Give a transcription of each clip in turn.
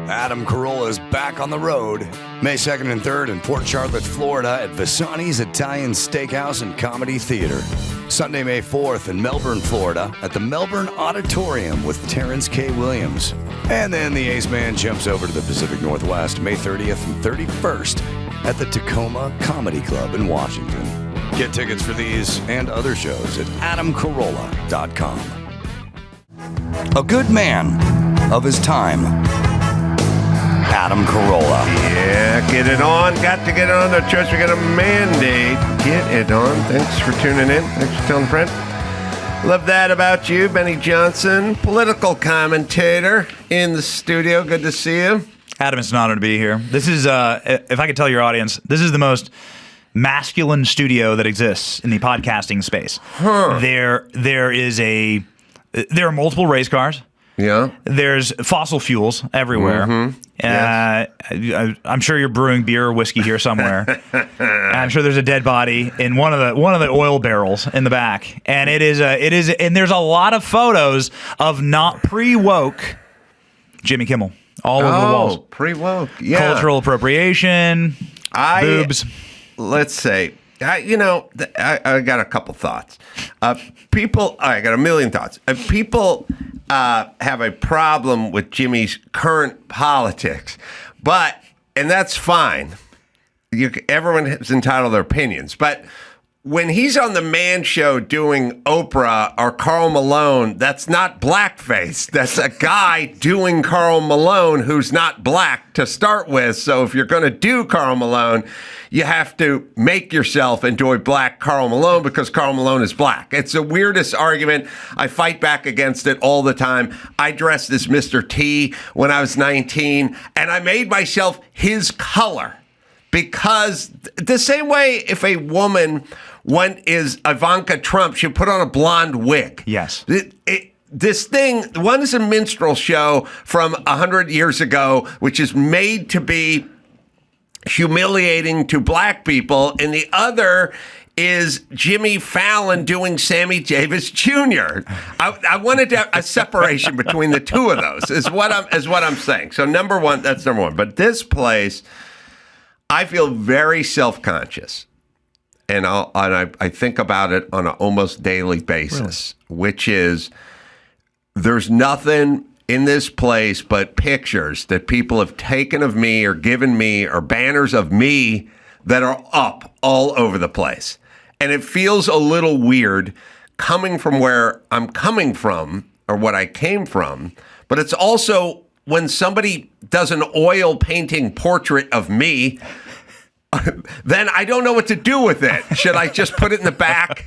Adam Carolla is back on the road. May 2nd and 3rd in Port Charlotte, Florida at Visani's Italian Steakhouse and Comedy Theater. Sunday, May 4th in Melbourne, Florida at the Melbourne Auditorium with Terrence K. Williams. And then the Ace Man jumps over to the Pacific Northwest May 30th and 31st at the Tacoma Comedy Club in Washington. Get tickets for these and other shows at adamcarolla.com. A good man of his time. Adam Carolla. Yeah, get it on. Got to get it on. The church, we got a mandate. Get it on. Thanks for tuning in. Thanks for telling a friend. Love that about you, Benny Johnson, political commentator in the studio. Good to see you. Adam, it's an honor to be here. This is, if I could tell your audience, this is the most masculine studio that exists in the podcasting space. Huh. There are multiple race cars. Yeah. There's fossil fuels everywhere. Mm-hmm. Yes. I'm sure you're brewing beer or whiskey here somewhere. I'm sure there's a dead body in one of the oil barrels in the back, and and there's a lot of photos of not pre-woke Jimmy Kimmel all over the walls. Pre-woke. Yeah. Cultural appropriation. Boobs. Let's say. I got a couple thoughts. I got a million thoughts. People have a problem with Jimmy's current politics, and that's fine. Everyone is entitled to their opinions, but when he's on the Man Show doing Oprah or Karl Malone, that's not blackface. That's a guy doing Karl Malone who's not black to start with. So if you're going to do Karl Malone, you have to make yourself enjoy black Karl Malone because Karl Malone is black. It's the weirdest argument. I fight back against it all the time. I dressed as Mr. T when I was 19, and I made myself his color. Because the same way if a woman is Ivanka Trump, she'll put on a blonde wig. Yes. This thing, one is a minstrel show from 100 years ago, which is made to be humiliating to black people, and the other is Jimmy Fallon doing Sammy Davis Jr. I wanted to have a separation between the two of those, is what I'm saying. So that's number one. But this place, I feel very self-conscious, and I think about it on an almost daily basis, which is there's nothing in this place but pictures that people have taken of me or given me or banners of me that are up all over the place. And it feels a little weird coming from where I'm coming from or what I came from, but it's also when somebody does an oil painting portrait of me, then I don't know what to do with it. Should I just put it in the back,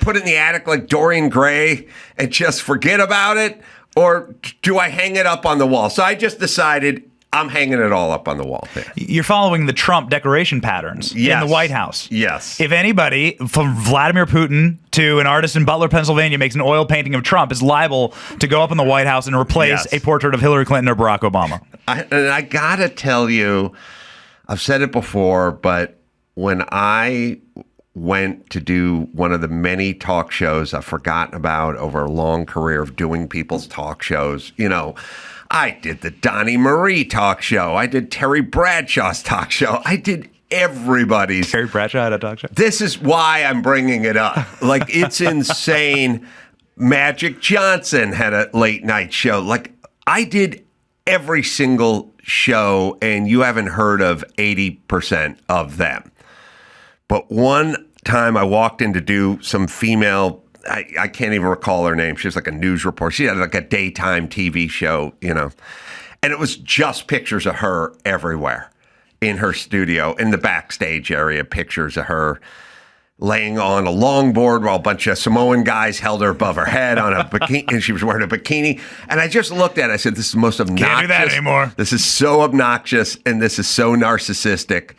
put it in the attic like Dorian Gray and just forget about it? Or do I hang it up on the wall? So I just decided I'm hanging it all up on the wall there. You're following the Trump decoration patterns in the White House. Yes. If anybody, from Vladimir Putin to an artist in Butler, Pennsylvania, makes an oil painting of Trump, is liable to go up in the White House and replace a portrait of Hillary Clinton or Barack Obama. I got to tell you, I've said it before, but when I went to do one of the many talk shows I've forgotten about over a long career of doing people's talk shows, I did the Donnie Marie talk show. I did Terry Bradshaw's talk show. I did everybody's. Terry Bradshaw had a talk show? This is why I'm bringing it up. Like, it's insane. Magic Johnson had a late night show. Like, I did every single show, and you haven't heard of 80% of them. But one time I walked in to do some female, I can't even recall her name. She was like a news reporter. She had like a daytime TV show, and it was just pictures of her everywhere in her studio, in the backstage area, pictures of her laying on a longboard while a bunch of Samoan guys held her above her head on a bikini, and she was wearing a bikini. And I just looked at it. I said, this is the most obnoxious. Can't do that anymore. This is so obnoxious, and this is so narcissistic.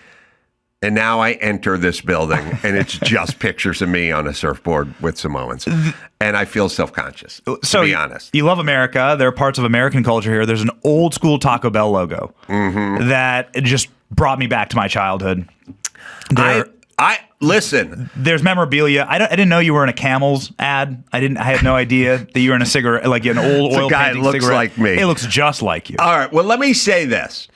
And now I enter this building, and it's just pictures of me on a surfboard with Samoans. And I feel self-conscious, to be honest. You love America. There are parts of American culture here. There's an old school Taco Bell logo that just brought me back to my childhood. listen. There's memorabilia. I didn't know you were in a Camel's ad. I had no idea that you were in a cigarette, like an old oil guy painting looks cigarette. like me. It looks just like you. All right. Well, let me say this.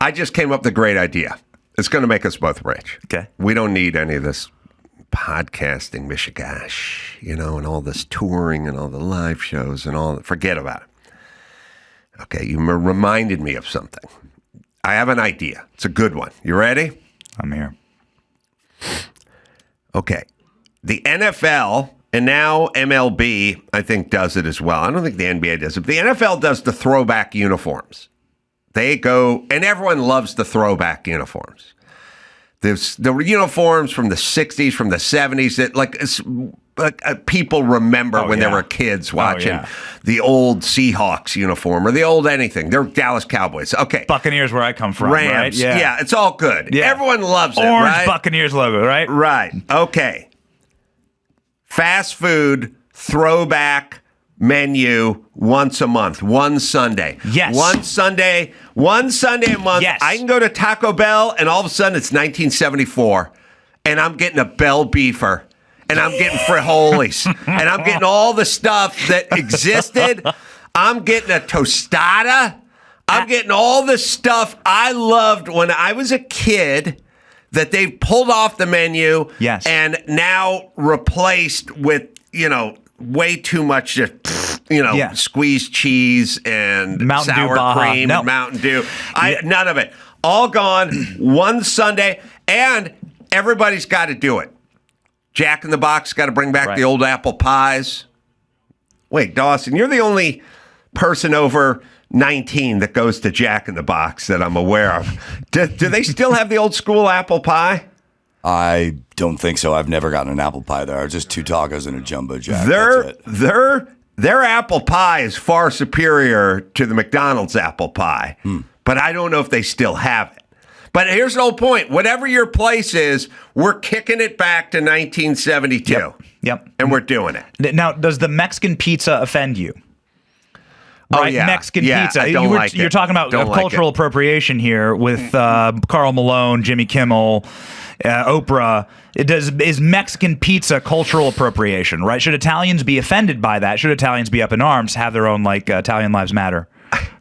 I just came up with a great idea. It's going to make us both rich. Okay. We don't need any of this podcasting, mishigash, and all this touring and all the live shows and all. Forget about it. Okay. You reminded me of something. I have an idea. It's a good one. You ready? I'm here. Okay. The NFL and now MLB, I think, does it as well. I don't think the NBA does it, but the NFL does the throwback uniforms. They go, and everyone loves the throwback uniforms. There's the uniforms from the 60s, from the 70s that people remember when they were kids watching the old Seahawks uniform or the old anything. They're Dallas Cowboys. Okay. Buccaneers, where I come from. Rams. Right? Yeah, it's all good. Yeah. Everyone loves it, Orange right? Buccaneers logo, right? Right. Okay. Fast food throwback menu once a month, one Sunday. Yes. One Sunday a month. Yes. I can go to Taco Bell and all of a sudden it's 1974 and I'm getting a Bell Beefer and I'm getting frijoles and I'm getting all the stuff that existed. I'm getting a tostada. I'm getting all the stuff I loved when I was a kid that they've pulled off the menu and now replaced with, way too much, squeezed cheese and Mountain Dew sour Baja. cream and Mountain Dew. None of it. All gone one Sunday, and everybody's got to do it. Jack in the Box got to bring back the old apple pies. Wait, Dawson, you're the only person over 19 that goes to Jack in the Box that I'm aware of. Do they still have the old school apple pie? I don't think so. I've never gotten an apple pie there. Just 2 tacos and a jumbo jack. Their apple pie is far superior to the McDonald's apple pie. But I don't know if they still have it. But here's the whole point. Whatever your place is, we're kicking it back to 1972. Yep. And we're doing it. Now, does the Mexican pizza offend you? Oh, right, yeah. Mexican pizza. I don't like it. You're talking about cultural appropriation here with Carl Malone, Jimmy Kimmel, Oprah. Is Mexican pizza cultural appropriation, right? Should Italians be offended by that? Should Italians be up in arms, have their own Italian Lives Matter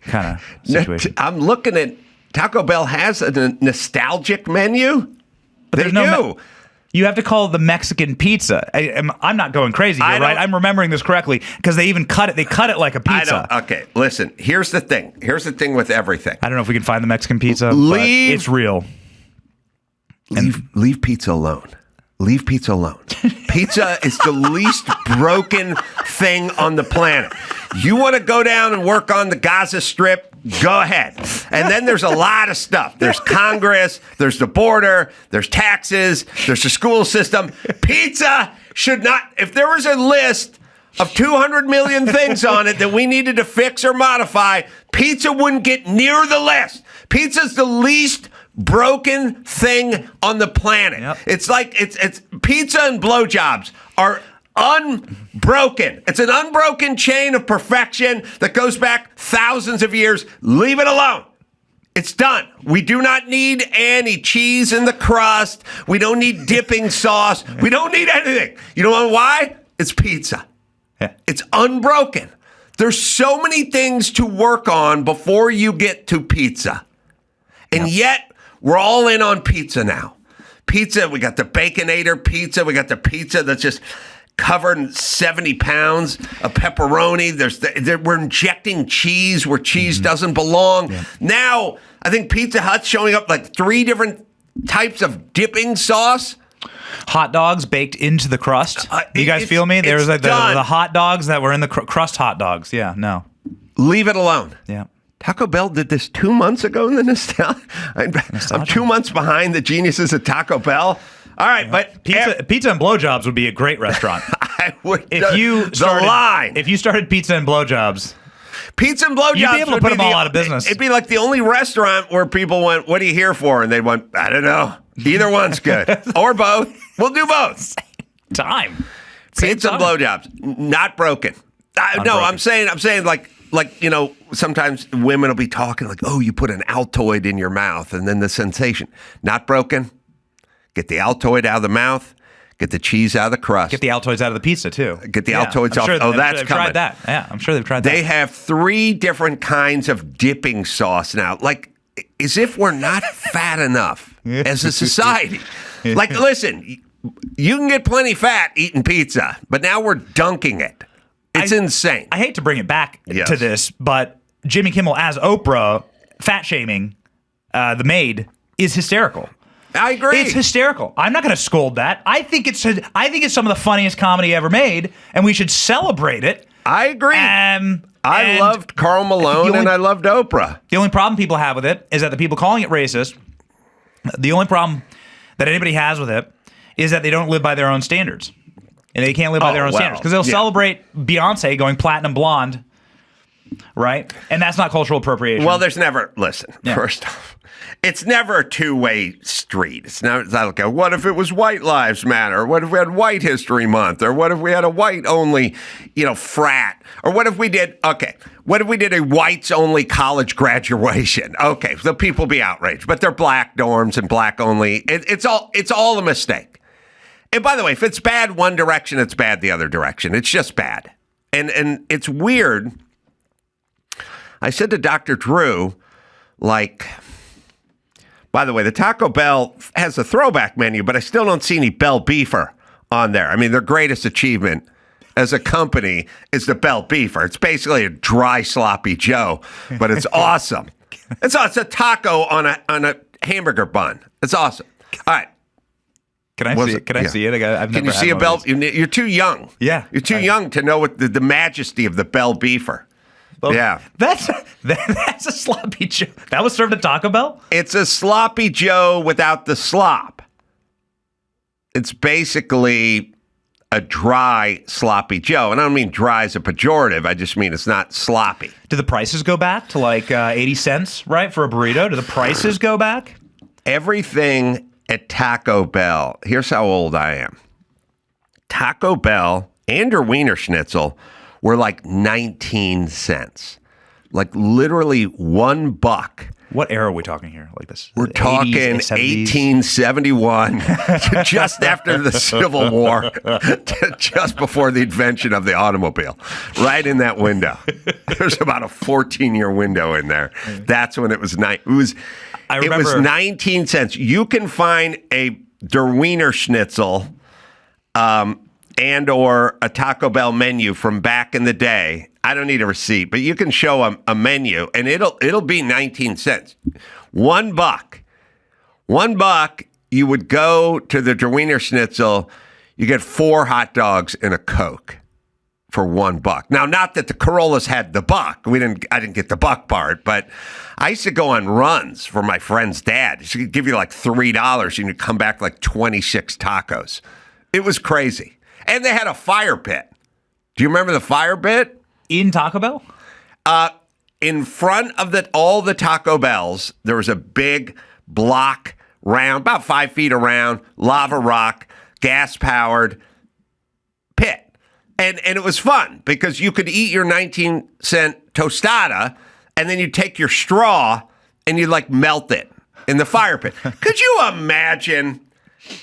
kind of situation? I'm looking at Taco Bell has a nostalgic menu. But they do. You have to call it the Mexican pizza. I'm not going crazy here, right? I'm remembering this correctly because they even cut it. They cut it like a pizza. Okay, listen. Here's the thing. Here's the thing with everything. I don't know if we can find the Mexican pizza, but it's real. Leave pizza alone. Leave pizza alone. Pizza is the least broken thing on the planet. You want to go down and work on the Gaza Strip? Go ahead. And then there's a lot of stuff. There's Congress, there's the border, there's taxes, there's the school system. Pizza should not, if there was a list of 200 million things on it that we needed to fix or modify, pizza wouldn't get near the list. Pizza's the least broken thing on the planet. Yep. It's like it's pizza and blowjobs are unbroken. It's an unbroken chain of perfection that goes back thousands of years. Leave it alone. It's done. We do not need any cheese in the crust. We don't need dipping sauce. We don't need anything. You know why? It's pizza. Yeah. It's unbroken. There's so many things to work on before you get to pizza. And yet, we're all in on pizza now. Pizza, we got the Baconator pizza. We got the pizza that's just covered in 70 pounds of pepperoni. We're injecting cheese where cheese doesn't belong. Yeah. Now, I think Pizza Hut's showing up like 3 different types of dipping sauce. Hot dogs baked into the crust. You guys feel me? There was like the hot dogs that were in the crust hot dogs. Yeah, no. Leave it alone. Yeah. Taco Bell did this 2 months ago in the nostalgia. I'm 2 months behind the geniuses at Taco Bell. All right, but pizza and blowjobs would be a great restaurant. I would. If you started pizza and blowjobs, pizza and blowjobs, you'd be able to put them all out of business. It'd be like the only restaurant where people went, "What are you here for?" And they went, "I don't know. Either one's good, or both. We'll do both." Time. Pizza and blowjobs, not broken. No, I'm saying like sometimes women will be talking like, "Oh, you put an Altoid in your mouth," and then the sensation, not broken. get the Altoid out of the mouth, get the cheese out of the crust. Get the Altoids out of the pizza, too. Get the Altoids off. Sure, that's they've coming. tried that. Yeah, I'm sure they've tried that. They have 3 different kinds of dipping sauce now. Like, as if we're not fat enough as a society. Like, listen, you can get plenty fat eating pizza, but now we're dunking it. It's insane. I hate to bring it back to this, but Jimmy Kimmel as Oprah fat shaming the maid is hysterical. I agree. It's hysterical. I'm not going to scold that. I think it's some of the funniest comedy ever made, and we should celebrate it. I agree. I loved Karl Malone and I loved Oprah. The only problem people have with it is that the people calling it racist, the only problem that anybody has with it is that they don't live by their own standards. And they can't live by their own standards because they'll celebrate Beyonce going platinum blonde, right? And that's not cultural appropriation. Well, there's never, first off, it's never a two-way street. It's not like, what if it was White Lives Matter? What if we had White History Month? Or what if we had a white-only, frat? Or what if we did a whites-only college graduation? Okay, so people be outraged, but they're black dorms and black-only. It's all a mistake. And by the way, if it's bad one direction, it's bad the other direction. It's just bad. And it's weird. I said to Dr. Drew, by the way, the Taco Bell has a throwback menu, but I still don't see any Bell Beefer on there. I mean, their greatest achievement as a company is the Bell Beefer. It's basically a dry, sloppy Joe, but it's awesome. It's a taco on a hamburger bun. It's awesome. All right. Can I see it? Can I see it? I've Can you see a Bell? You're too young. Yeah. You're too young to know what the majesty of the Bell Beefer. Well, yeah. That's a sloppy Joe. That was served at Taco Bell? It's a sloppy Joe without the slop. It's basically a dry, sloppy Joe. And I don't mean dry as a pejorative. I just mean it's not sloppy. Do the prices go back to 80 cents, right, for a burrito? Do the prices go back? Everything at Taco Bell, here's how old I am. Taco Bell and your Wiener Schnitzel were 19 cents. Literally $1. What era are we talking here? Like this? We're talking 80s, 1871, just after the Civil War, just before the invention of the automobile. Right in that window. There's about a 14-year window in there. That's when it was It was 19 cents. You can find a Der Wiener Schnitzel and or a Taco Bell menu from back in the day. I don't need a receipt, but you can show a menu, and it'll be 19 cents. $1. $1, you would go to the Der Wiener Schnitzel, you get 4 hot dogs and a Coke for $1. Now, not that the Carollas had the buck. I didn't get the buck part, but I used to go on runs for my friend's dad. She could give you $3 and you'd come back 26 tacos. It was crazy. And they had a fire pit. Do you remember the fire pit? In Taco Bell? In front of all the Taco Bells, there was a big block round, about 5 feet around, lava rock, gas-powered pit. And it was fun because you could eat your 19-cent tostada and then you take your straw and you melt it in the fire pit. Could you imagine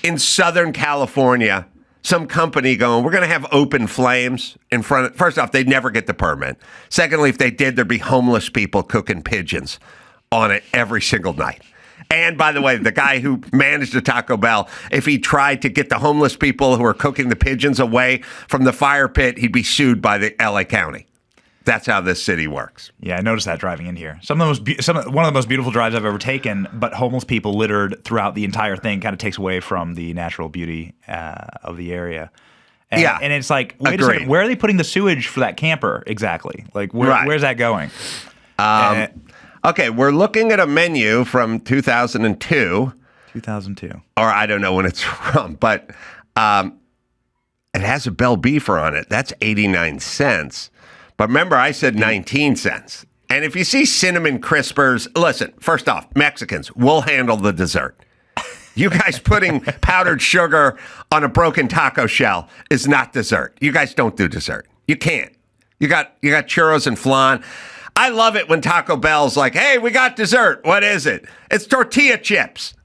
in Southern California some company going, we're going to have open flames in front of, first off, they'd never get the permit. Secondly, if they did, there'd be homeless people cooking pigeons on it every single night. And by the way, the guy who managed the Taco Bell, if he tried to get the homeless people who are cooking the pigeons away from the fire pit, he'd be sued by the LA County. That's how this city works. Yeah, I noticed that driving in here. One of the most beautiful drives I've ever taken, but homeless people littered throughout the entire thing kind of takes away from the natural beauty of the area. And, yeah, and it's wait a second, where are they putting the sewage for that camper exactly? Where's that going? Okay, we're looking at a menu from 2002. 2002. Or I don't know when it's from, but it has a Bell Beefer on it. That's 89 cents. But remember, I said 19 cents. And if you see cinnamon crispers, listen, first off, Mexicans, we'll handle the dessert. You guys putting powdered sugar on a broken taco shell is not dessert. You guys don't do dessert. You can't. You got churros and flan. I love it when Taco Bell's like, hey, we got dessert. What is it? It's tortilla chips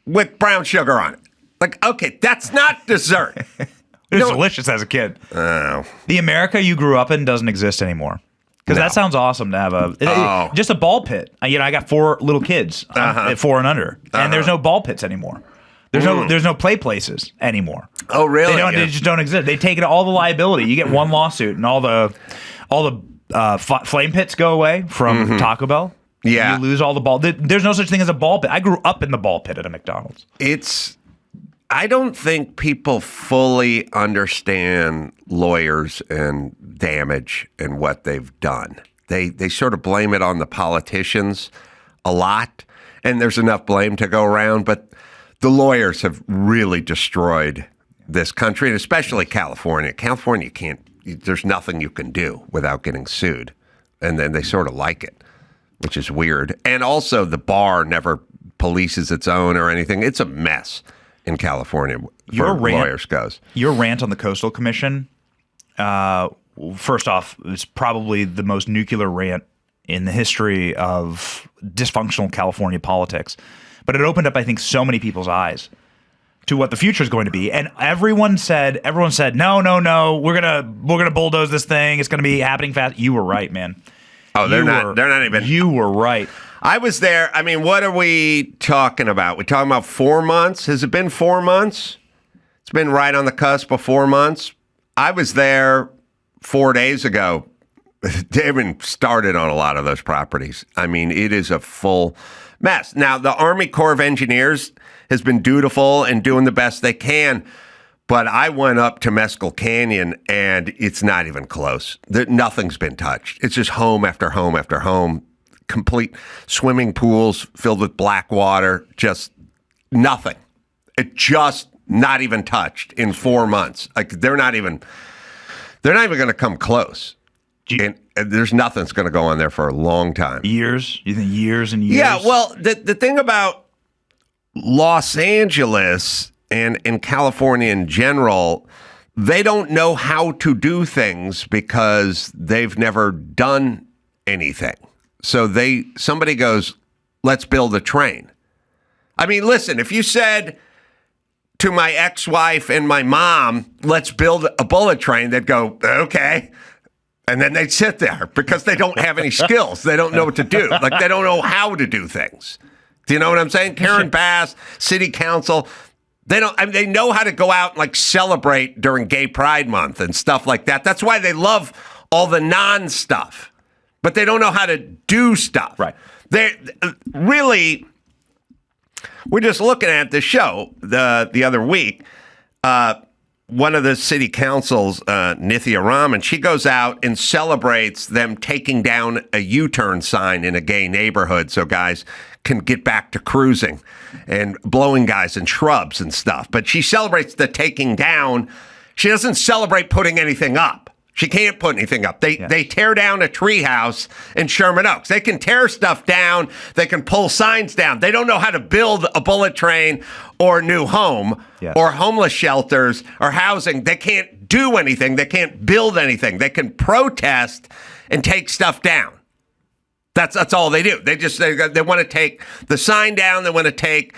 with brown sugar on it. Like, okay, that's not dessert. It was delicious as a kid. Oh. The America you grew up in doesn't exist anymore. Because that sounds awesome to have just a ball pit. I got 4 little kids at 4 and under, and there's no ball pits anymore. There's no play places anymore. Oh, really? They just don't exist. They take all the liability. You get one lawsuit, and all the flame pits go away from Taco Bell. Yeah, you lose all the ball. There's no such thing as a ball pit. I grew up in the ball pit at a McDonald's. I don't think people fully understand lawyers and damage and what they've done. They sort of blame it on the politicians a lot, and there's enough blame to go around, but the lawyers have really destroyed this country, and especially California. California there's nothing you can do without getting sued, and then they sort of like it, which is weird. And also the bar never polices its own or anything. It's a mess in California where lawyers goes. Your rant on the Coastal Commission, first off, is probably the most nuclear rant in the history of dysfunctional California politics. But it opened up, I think, so many people's eyes to what the future is going to be. And everyone said, no, we're gonna bulldoze this thing. It's gonna be happening fast. You were right, man. Oh, they're not even. You were right. I was there. I mean, what are we talking about? We're talking about 4 months. Has it been 4 months? It's been right on the cusp of 4 months. I was there 4 days ago. They haven't started on a lot of those properties. I mean, it is a full mess. Now, the Army Corps of Engineers has been dutiful and doing the best they can. But I went up to Mescal Canyon, and it's not even close. Nothing's been touched. It's just home after home after home. Complete swimming pools filled with black water, just nothing. It just not even touched in 4 months. Like they're not even going to come close. And there's nothing that's going to go on there for a long time. Years? You think years and years? Yeah, well, the thing about Los Angeles and in California in general, they don't know how to do things because they've never done anything. So somebody goes, let's build a train. I mean, listen, if you said to my ex-wife and my mom, let's build a bullet train, they'd go, okay. And then they'd sit there because they don't have any skills. They don't know what to do. Like, they don't know how to do things. Do you know what I'm saying? Karen Bass, city council, they know how to go out and like celebrate during Gay Pride Month and stuff like that. That's why they love all the non-stuff. But they don't know how to do stuff. Right. They really, we're just looking at the show the other week. One of the city councils, Nithya Raman, she goes out and celebrates them taking down a U-turn sign in a gay neighborhood so guys can get back to cruising and blowing guys in shrubs and stuff. But she celebrates the taking down. She doesn't celebrate putting anything up. She can't put anything up. They tear down a treehouse in Sherman Oaks. They can tear stuff down. They can pull signs down. They don't know how to build a bullet train or a new home or homeless shelters or housing. They can't do anything. They can't build anything. They can protest and take stuff down. That's all they do. They want to take the sign down. They want to take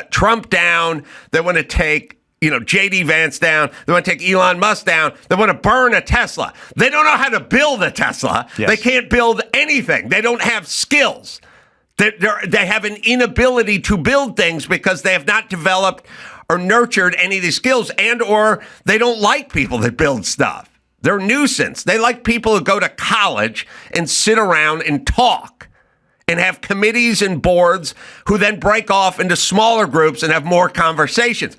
Trump down. They want to take J.D. Vance down. They want to take Elon Musk down. They want to burn a Tesla. They don't know how to build a Tesla. Yes. They can't build anything. They don't have skills. They have an inability to build things because they have not developed or nurtured any of these skills, and or they don't like people that build stuff. They're a nuisance. They like people who go to college and sit around and talk and have committees and boards who then break off into smaller groups and have more conversations.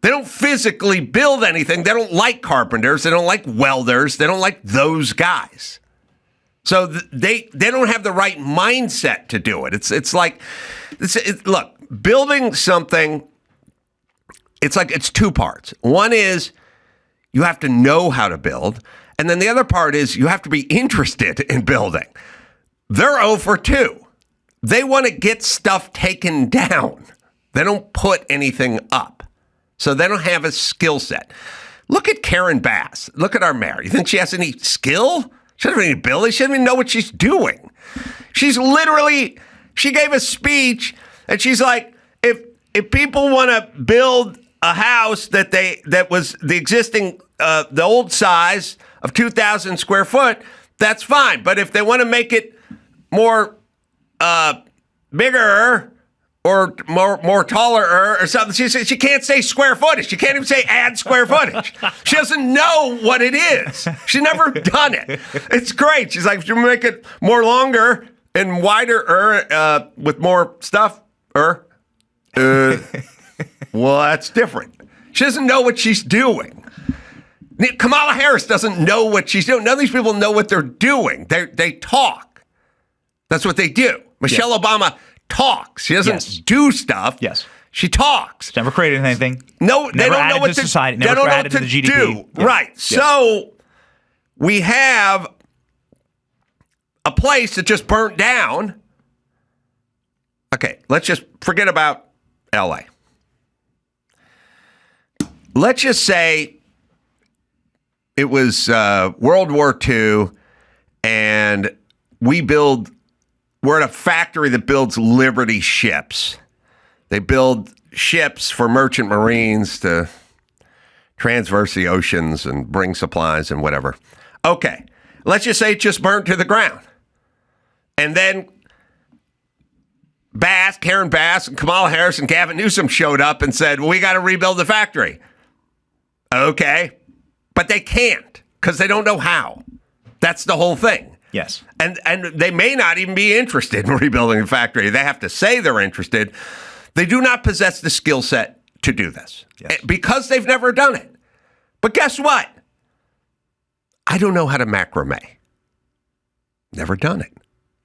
They don't physically build anything. They don't like carpenters. They don't like welders. They don't like those guys. So they don't have the right mindset to do it. Look, building something, it's 2 parts. One is you have to know how to build. And then the other part is you have to be interested in building. They're 0 for 2. They want to get stuff taken down. They don't put anything up. So they don't have a skill set. Look at Karen Bass. Look at our mayor. You think she has any skill? She doesn't have any ability. She doesn't even know what she's doing. She gave a speech, and she's like, if people want to build a house that was the existing, the old size of 2,000 square foot, that's fine. But if they want to make it more bigger or more taller or something, she can't say square footage. She can't even say add square footage. She doesn't know what it is. She's never done it. It's great. She's like, if you make it more longer and wider with more stuff, well, that's different. She doesn't know what she's doing. Kamala Harris doesn't know what she's doing. None of these people know what they're doing. They talk. That's what they do. Michelle Obama talks. She doesn't do stuff. Yes. She talks. She's never created anything. No, they don't know what to society. They Never don't know added what to to the GDP. do. Yeah. Right. Yes. So we have a place that just burnt down. Okay, let's just forget about LA. Let's just say it was World War II, and we're at a factory that builds Liberty ships. They build ships for merchant marines to transverse the oceans and bring supplies and whatever. Okay, let's just say it just burnt to the ground. And then Karen Bass and Kamala Harris and Gavin Newsom showed up and said, well, we got to rebuild the factory. Okay, but they can't because they don't know how. That's the whole thing. Yes. And they may not even be interested in rebuilding the factory. They have to say they're interested. They do not possess the skill set to do this because they've never done it. But guess what? I don't know how to macrame. Never done it.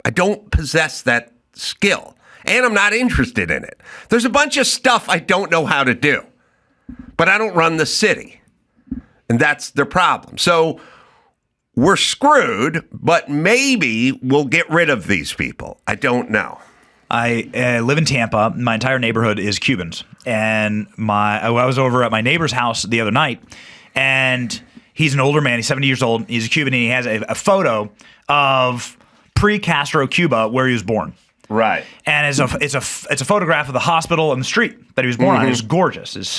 I don't possess that skill, and I'm not interested in it. There's a bunch of stuff I don't know how to do, but I don't run the city, and that's the problem. So we're screwed, but maybe we'll get rid of these people. I don't know. I live in Tampa. My entire neighborhood is Cubans, and I was over at my neighbor's house the other night, and he's an older man. He's 70 years old. He's a Cuban, and he has a photo of pre-Castro Cuba where he was born. Right. And it's a photograph of the hospital and the street that he was born on. It's gorgeous. It's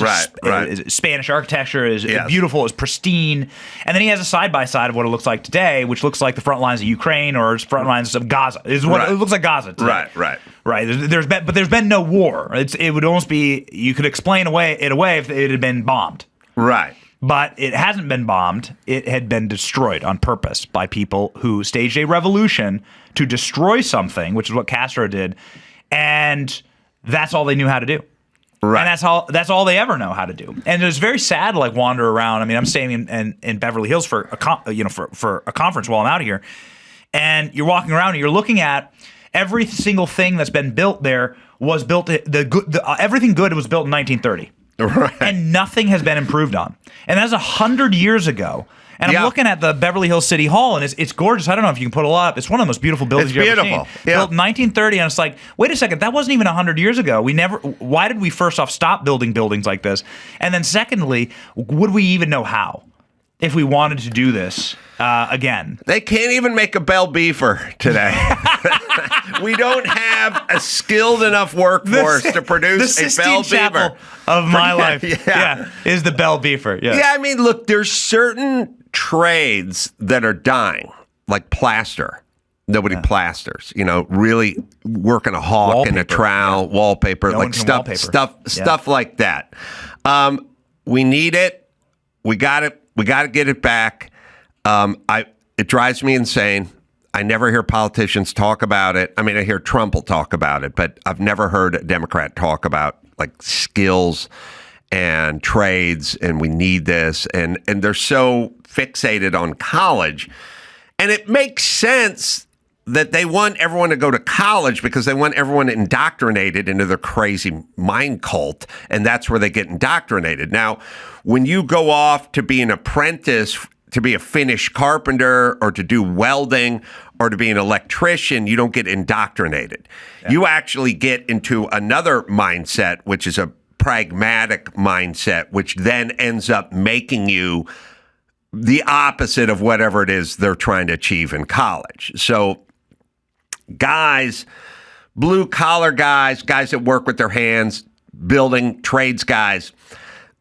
Spanish architecture is beautiful. It's pristine. And then he has a side-by-side of what it looks like today, which looks like the front lines of Ukraine or front lines of Gaza. It looks like Gaza today. Right. There's been no war. It would almost be, you could explain it away if it had been bombed. Right. But it hasn't been bombed. It had been destroyed on purpose by people who staged a revolution to destroy something, which is what Castro did, and that's all they knew how to do. Right. And that's all they ever know how to do. And it's very sad to wander around. I mean, I'm staying in Beverly Hills for a conference while I'm out here, and you're walking around and you're looking at every single thing that's been built there was built. Everything good was built in 1930. Right. And nothing has been improved on. And that's 100 years ago. And I'm looking at the Beverly Hills City Hall, and it's gorgeous. I don't know if you can put it up. It's one of the most beautiful buildings you've ever seen. It's beautiful. Yeah. Built in 1930, and it's like, wait a second, that wasn't even 100 years ago. Why did we first off stop building buildings like this? And then secondly, would we even know how if we wanted to do this again? They can't even make a Bell Beefer today. We don't have a skilled enough workforce to produce a Bell Beefer. Of my life, is the Bell Beefer. Yeah, I mean, look, there's certain trades that are dying, like plaster. Nobody plasters, really working a hawk wallpaper, and a trowel, wallpaper, no like stuff like that. We need it. We got it. We got to get it back. It drives me insane. I never hear politicians talk about it. I mean, I hear Trump will talk about it, but I've never heard a Democrat talk about skills and trades, and we need this. And they're so fixated on college. And it makes sense that they want everyone to go to college because they want everyone indoctrinated into their crazy mind cult, and that's where they get indoctrinated. Now, when you go off to be an apprentice, to be a finished carpenter or to do welding or to be an electrician, you don't get indoctrinated. Yeah. You actually get into another mindset, which is a pragmatic mindset, which then ends up making you the opposite of whatever it is they're trying to achieve in college. So guys, blue collar guys that work with their hands, building trades guys,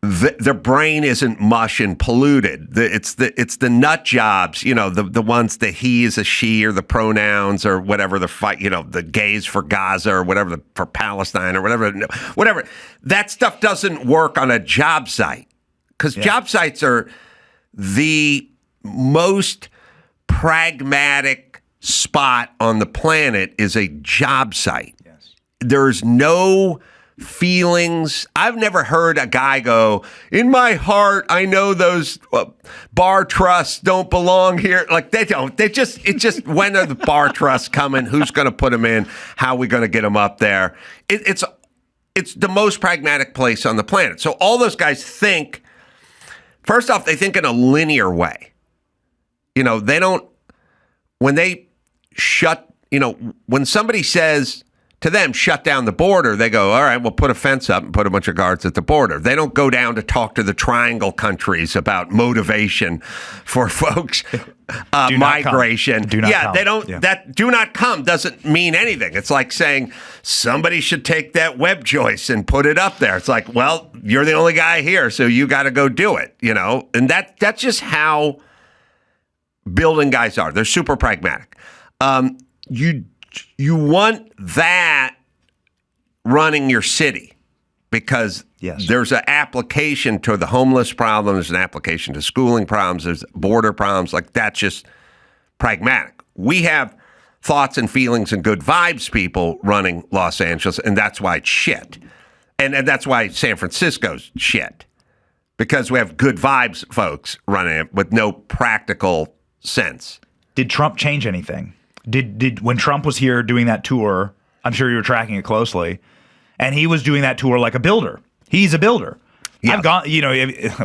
their brain isn't mush and polluted. It's the nut jobs, the ones that he is a she or the pronouns or whatever the fight, the gays for Gaza or whatever for Palestine or whatever. That stuff doesn't work on a job site because job sites are the most pragmatic spot on the planet is a job site. Yes. There's no feelings. I've never heard a guy go, in my heart, I know those bar trusts don't belong here. Like they don't. It's just when are the bar trusts coming? Who's going to put them in? How are we going to get them up there? It's the most pragmatic place on the planet. So all those guys think, first off, they think in a linear way. They don't, when they shut, when somebody says to them, shut down the border, they go, all right, we'll put a fence up and put a bunch of guards at the border. They don't go down to talk to the triangle countries about motivation for folks, migration. Do not come. They don't, that do not come doesn't mean anything. It's like saying somebody should take that web joist and put it up there. It's like, well, you're the only guy here, so you got to go do it, and that's just how building guys are. They're super pragmatic. You want that running your city because there's an application to the homeless problem. There's an application to schooling problems. There's border problems. Like that's just pragmatic. We have thoughts and feelings and good vibes people running Los Angeles, and that's why it's shit. And that's why San Francisco's shit because we have good vibes folks running it with no practical sense. Did Trump change anything? Did when Trump was here doing that tour, I'm sure you were tracking it closely, and he was doing that tour like a builder. He's a builder. Yeah. I've gone,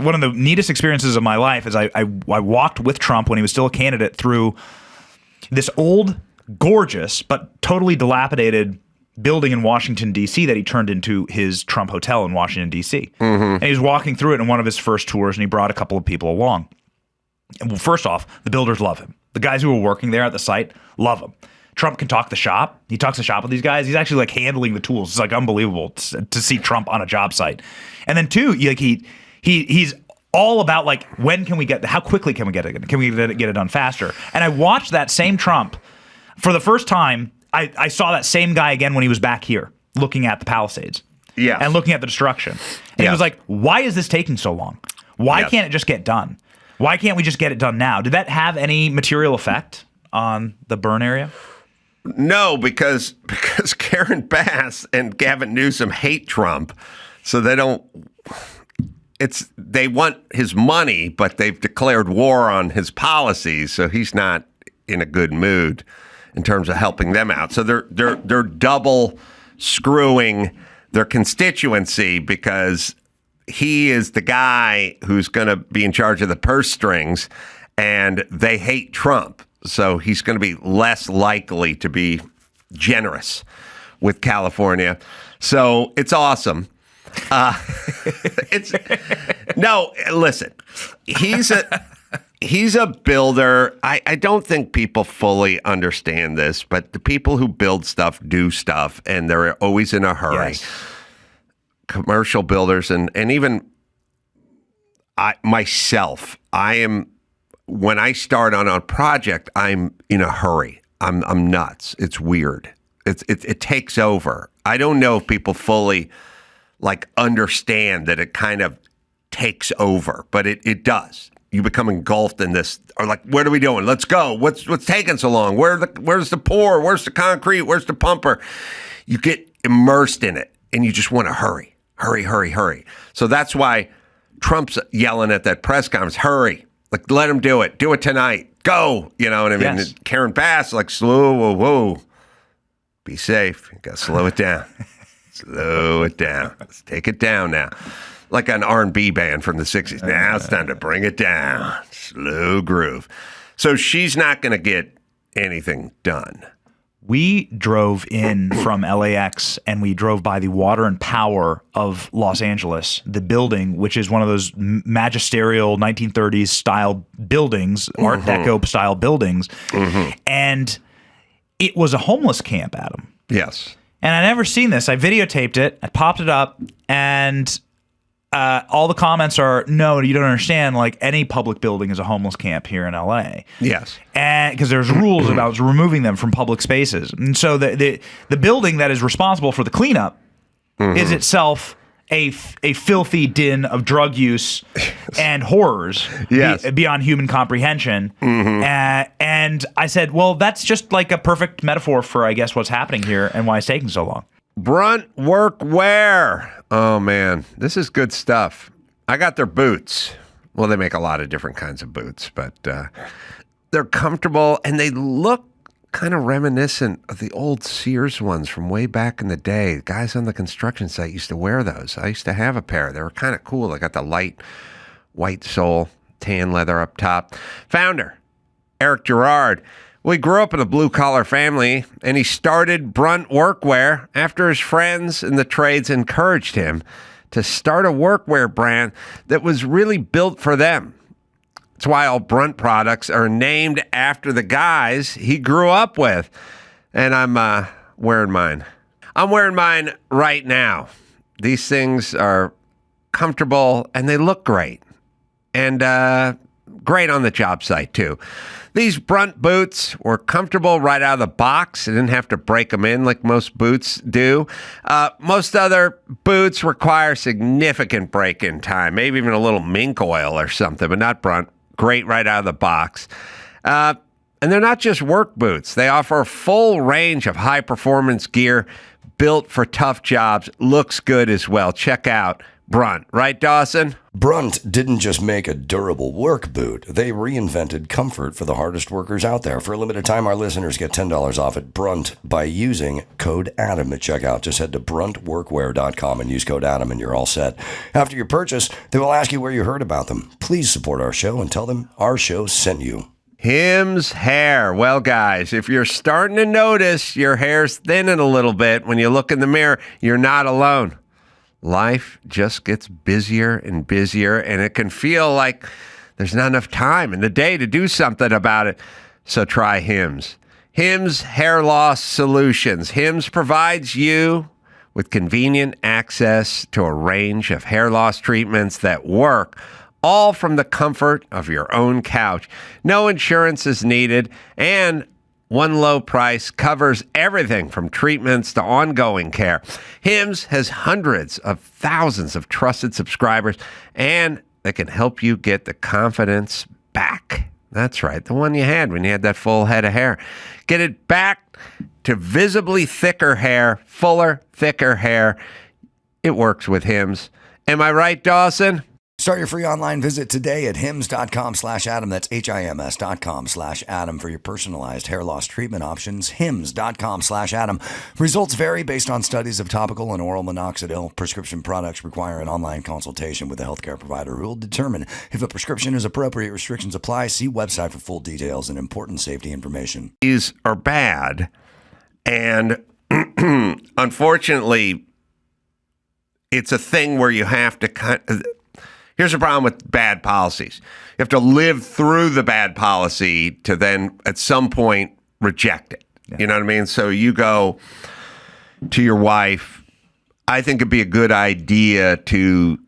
one of the neatest experiences of my life is I walked with Trump when he was still a candidate through this old, gorgeous, but totally dilapidated building in Washington, D.C. that he turned into his Trump Hotel in Washington, D.C. Mm-hmm. And he was walking through it in one of his first tours, and he brought a couple of people along. And well, first off, the builders love him. The guys who were working there at the site love him. Trump can talk the shop. He talks the shop with these guys. He's actually like handling the tools. It's like unbelievable to see Trump on a job site. And then two, like he's all about like how quickly can we get it? Can we get it done faster? And I watched that same Trump for the first time. I saw that same guy again when he was back here looking at the Palisades. Yeah. And looking at the destruction. And he was like, why is this taking so long? Why can't it just get done? Why can't we just get it done now? Did that have any material effect on the burn area? No, because Karen Bass and Gavin Newsom hate Trump, so they want his money, but they've declared war on his policies, so he's not in a good mood in terms of helping them out. So they're double screwing their constituency because he is the guy who's going to be in charge of the purse strings, and they hate Trump. So he's going to be less likely to be generous with California. So it's awesome. Listen, he's a builder. I don't think people fully understand this, but the people who build stuff do stuff, and they're always in a hurry. Yes. Commercial builders and even myself, when I start on a project, I'm in a hurry. I'm nuts. It's weird. It takes over. I don't know if people fully understand that it kind of takes over, but it does. You become engulfed in this, or what are we doing? Let's go. What's taking so long? Where's the pour? Where's the concrete? Where's the pumper? You get immersed in it, and you just want to hurry. Hurry, hurry, hurry. So that's why Trump's yelling at that press conference, hurry. Let him do it. Do it tonight. Go. You know what I mean? Yes. Karen Bass, whoa. Be safe. You got to slow it down. Slow it down. Let's take it down now. Like an R&B band from the 60s. Now it's time to bring it down. Slow groove. So she's not going to get anything done. We drove in from LAX and we drove by the Water and Power of Los Angeles, the building, which is one of those magisterial 1930s style buildings, Art Deco style buildings. Mm-hmm. And it was a homeless camp, Adam. Yes. And I never seen this. I videotaped it. I popped it up, and all the comments are, no, you don't understand. Like, any public building is a homeless camp here in LA. Yes. And because there's rules about removing them from public spaces. And so the building that is responsible for the cleanup is itself a filthy din of drug use and horrors beyond human comprehension. And I said, well, that's just like a perfect metaphor for, I guess, what's happening here and why it's taking so long. Brunt Workwear. Oh, man. This is good stuff. I got their boots. Well, they make a lot of different kinds of boots, but they're comfortable, and they look kind of reminiscent of the old Sears ones from way back in the day. Guys on the construction site used to wear those. I used to have a pair. They were kind of cool. They got the light white sole, tan leather up top. Founder, Eric Gerard. Well, he grew up in a blue-collar family, and he started Brunt Workwear after his friends in the trades encouraged him to start a workwear brand that was really built for them. That's why all Brunt products are named after the guys he grew up with. And I'm wearing mine. I'm wearing mine right now. These things are comfortable, and they look great. And great on the job site, too. These Brunt boots were comfortable right out of the box. I didn't have to break them in like most boots do. Most other boots require significant break-in time, maybe even a little mink oil or something, but not Brunt. Great right out of the box. And they're not just work boots. They offer a full range of high-performance gear built for tough jobs. Looks good as well. Check out Brunt. Right, Dawson? Brunt didn't just make a durable work boot. They reinvented comfort for the hardest workers out there. For a limited time, our listeners get $10 off at Brunt by using code ADAM at checkout. Just head to bruntworkwear.com and use code ADAM and you're all set. After your purchase, they will ask you where you heard about them. Please support our show and tell them our show sent you. Hims hair. Well, guys, if you're starting to notice your hair's thinning a little bit when you look in the mirror, you're not alone. Life just gets busier and busier, and it can feel like there's not enough time in the day to do something about it. So try Hims. Hims Hair Loss Solutions. Hims provides you with convenient access to a range of hair loss treatments that work, all from the comfort of your own couch. No insurance is needed, and one low price covers everything from treatments to ongoing care. Hims has hundreds of thousands of trusted subscribers, and they can help you get the confidence back. That's right, the one you had when you had that full head of hair. Get it back to visibly thicker hair, fuller, thicker hair. It works with Hims. Am I right, Dawson? Start your free online visit today at hims.com/Adam. That's HIMS.com/Adam for your personalized hair loss treatment options. hims.com/Adam. Results vary based on studies of topical and oral minoxidil. Prescription products require an online consultation with a healthcare provider who will determine if a prescription is appropriate. Restrictions apply. See website for full details and important safety information. These are bad, and unfortunately, it's a thing where you have to kind of... Here's the problem with bad policies. You have to live through the bad policy to then, at some point, reject it. Yeah. You know what I mean? So you go to your wife, I think it'd be a good idea to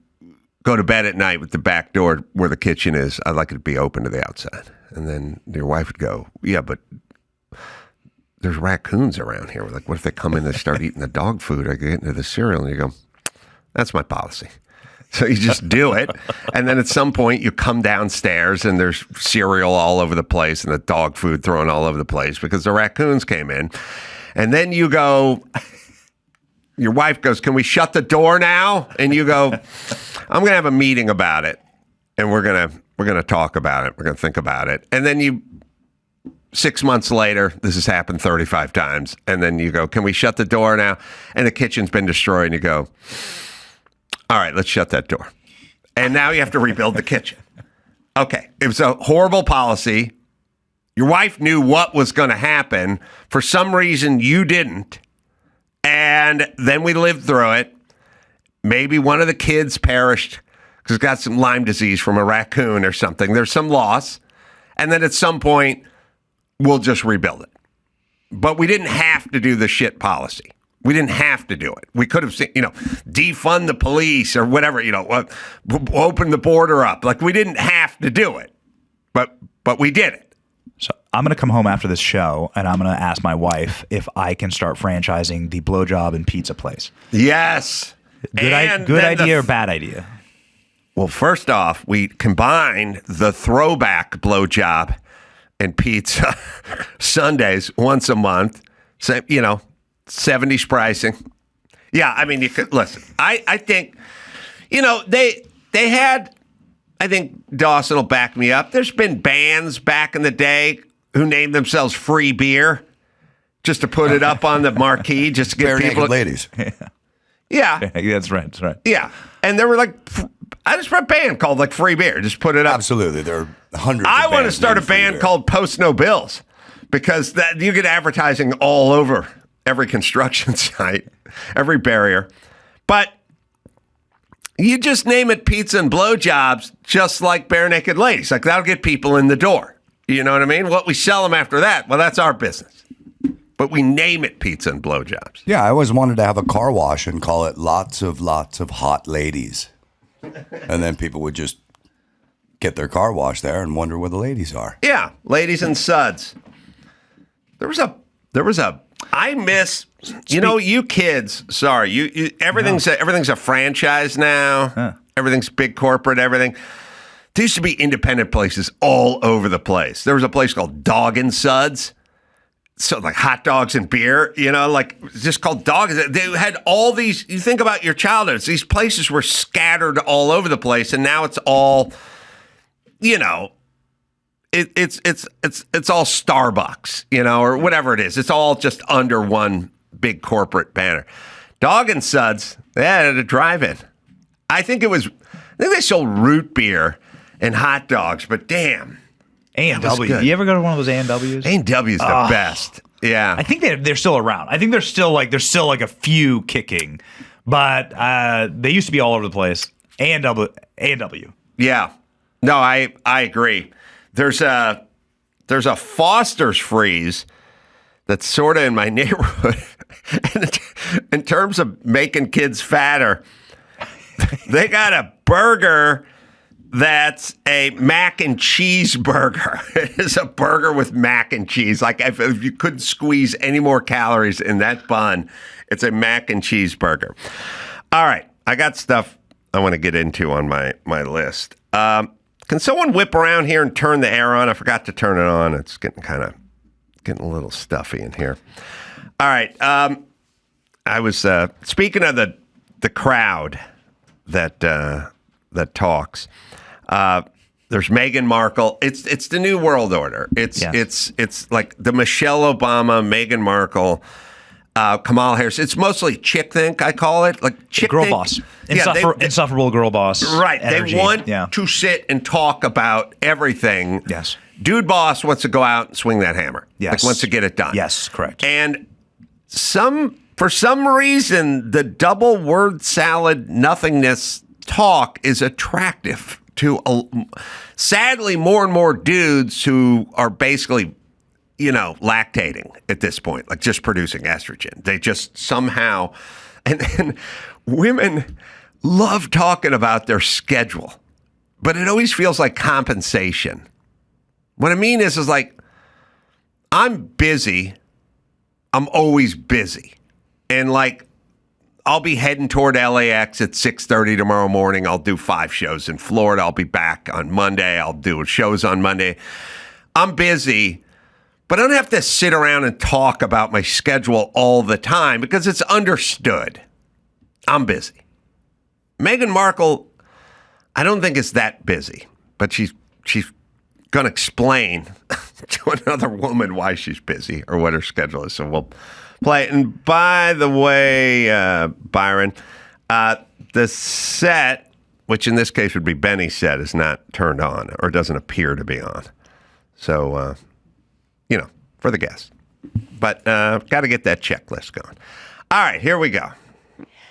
go to bed at night with the back door where the kitchen is. I'd like it to be open to the outside. And then your wife would go, yeah, but there's raccoons around here. We're like, what if they come in and start eating the dog food or get into the cereal? And you go, that's my policy. So you just do it, and then at some point you come downstairs and there's cereal all over the place and the dog food thrown all over the place because the raccoons came in. And then you go, your wife goes, can we shut the door now? And you go, I'm going to have a meeting about it, and we're going to talk about it. We're going to think about it. And then 6 months later, this has happened 35 times, and then you go, can we shut the door now? And the kitchen's been destroyed, and you go, all right, let's shut that door. And now you have to rebuild the kitchen. Okay, it was a horrible policy. Your wife knew what was going to happen. For some reason, you didn't. And then we lived through it. Maybe one of the kids perished because it got some Lyme disease from a raccoon or something. There's some loss. And then at some point, we'll just rebuild it. But we didn't have to do the shit policy. We didn't have to do it. We could have, defund the police or whatever, open the border up. Like, we didn't have to do it, but we did it. So I'm going to come home after this show, and I'm going to ask my wife if I can start franchising the blowjob and pizza place. Yes. Good idea or bad idea? Well, first off, we combined the throwback blowjob and pizza Sundays once a month. So, 70s pricing. Yeah, I mean, you could listen. I think, they had. I think Dawson will back me up. There's been bands back in the day who named themselves Free Beer just to put it up on the marquee, just to get Bare people. naked ladies. Yeah, that's right. That's right. Yeah, and they were like, I just read a band called like Free Beer. Just put it up. Absolutely, there are hundreds. I want to bands start a named Free band Beer. called Post No Bills because that you get advertising all over every construction site, every barrier, but. You just name it pizza and blowjobs, just like bare naked ladies. Like, that'll get people in the door. You know what I mean? What we sell them after that, well, that's our business. But we name it pizza and blowjobs. Yeah, I always wanted to have a car wash and call it lots of hot ladies. And then people would just get their car washed there and wonder where the ladies are. Yeah, ladies and suds. There was a I miss, you kids. Sorry, you everything's a franchise now. Huh. Everything's big corporate. Everything. There used to be independent places all over the place. There was a place called Dog and Suds, so like hot dogs and beer. Just called Dog. They had all these. You think about your childhood. These places were scattered all over the place, and now it's all, It's all Starbucks, or whatever it is. It's all just under one big corporate banner. Dog and Suds, they had a drive-in. I think they sold root beer and hot dogs, but damn. A&W. You ever go to one of those A&Ws? A&W's the best. Yeah. I think they're still around. I think there's still like a few kicking, but they used to be all over the place. A&W. Yeah. No, I agree. There's a Foster's Freeze that's sort of in my neighborhood. And in terms of making kids fatter, they got a burger that's a mac and cheese burger. It is a burger with mac and cheese. Like if you couldn't squeeze any more calories in that bun, it's a mac and cheese burger. All right, I got stuff I want to get into on my list. Can someone whip around here and turn the air on? I forgot to turn it on. It's getting a little stuffy in here. All right. I was speaking of the crowd that talks. There's Meghan Markle. It's the new world order. It's like the Michelle Obama, Meghan Markle, Kamala Harris. It's mostly chick think, I call it. Like chick girl think. boss. Insufferable girl boss. Right. Energy. They want Yeah. to sit and talk about everything. Yes. Dude boss wants to go out and swing that hammer. Yes. Like wants to get it done. Yes, correct. And for some reason, the double word salad nothingness talk is attractive to sadly more and more dudes who are basically lactating at this point, like just producing estrogen. They just somehow, and then women love talking about their schedule, but it always feels like compensation. What I mean is like, I'm busy. I'm always busy. And like, I'll be heading toward LAX at 6:30 tomorrow morning. I'll do 5 shows in Florida. I'll be back on Monday. I'll do shows on Monday. I'm busy, but I don't have to sit around and talk about my schedule all the time because it's understood. I'm busy. Meghan Markle, I don't think is that busy, but she's going to explain to another woman why she's busy or what her schedule is. So we'll play it. And by the way, Byron, the set, which in this case would be Benny's set, is not turned on or doesn't appear to be on. So, for the guests. But got to get that checklist going. All right, here we go.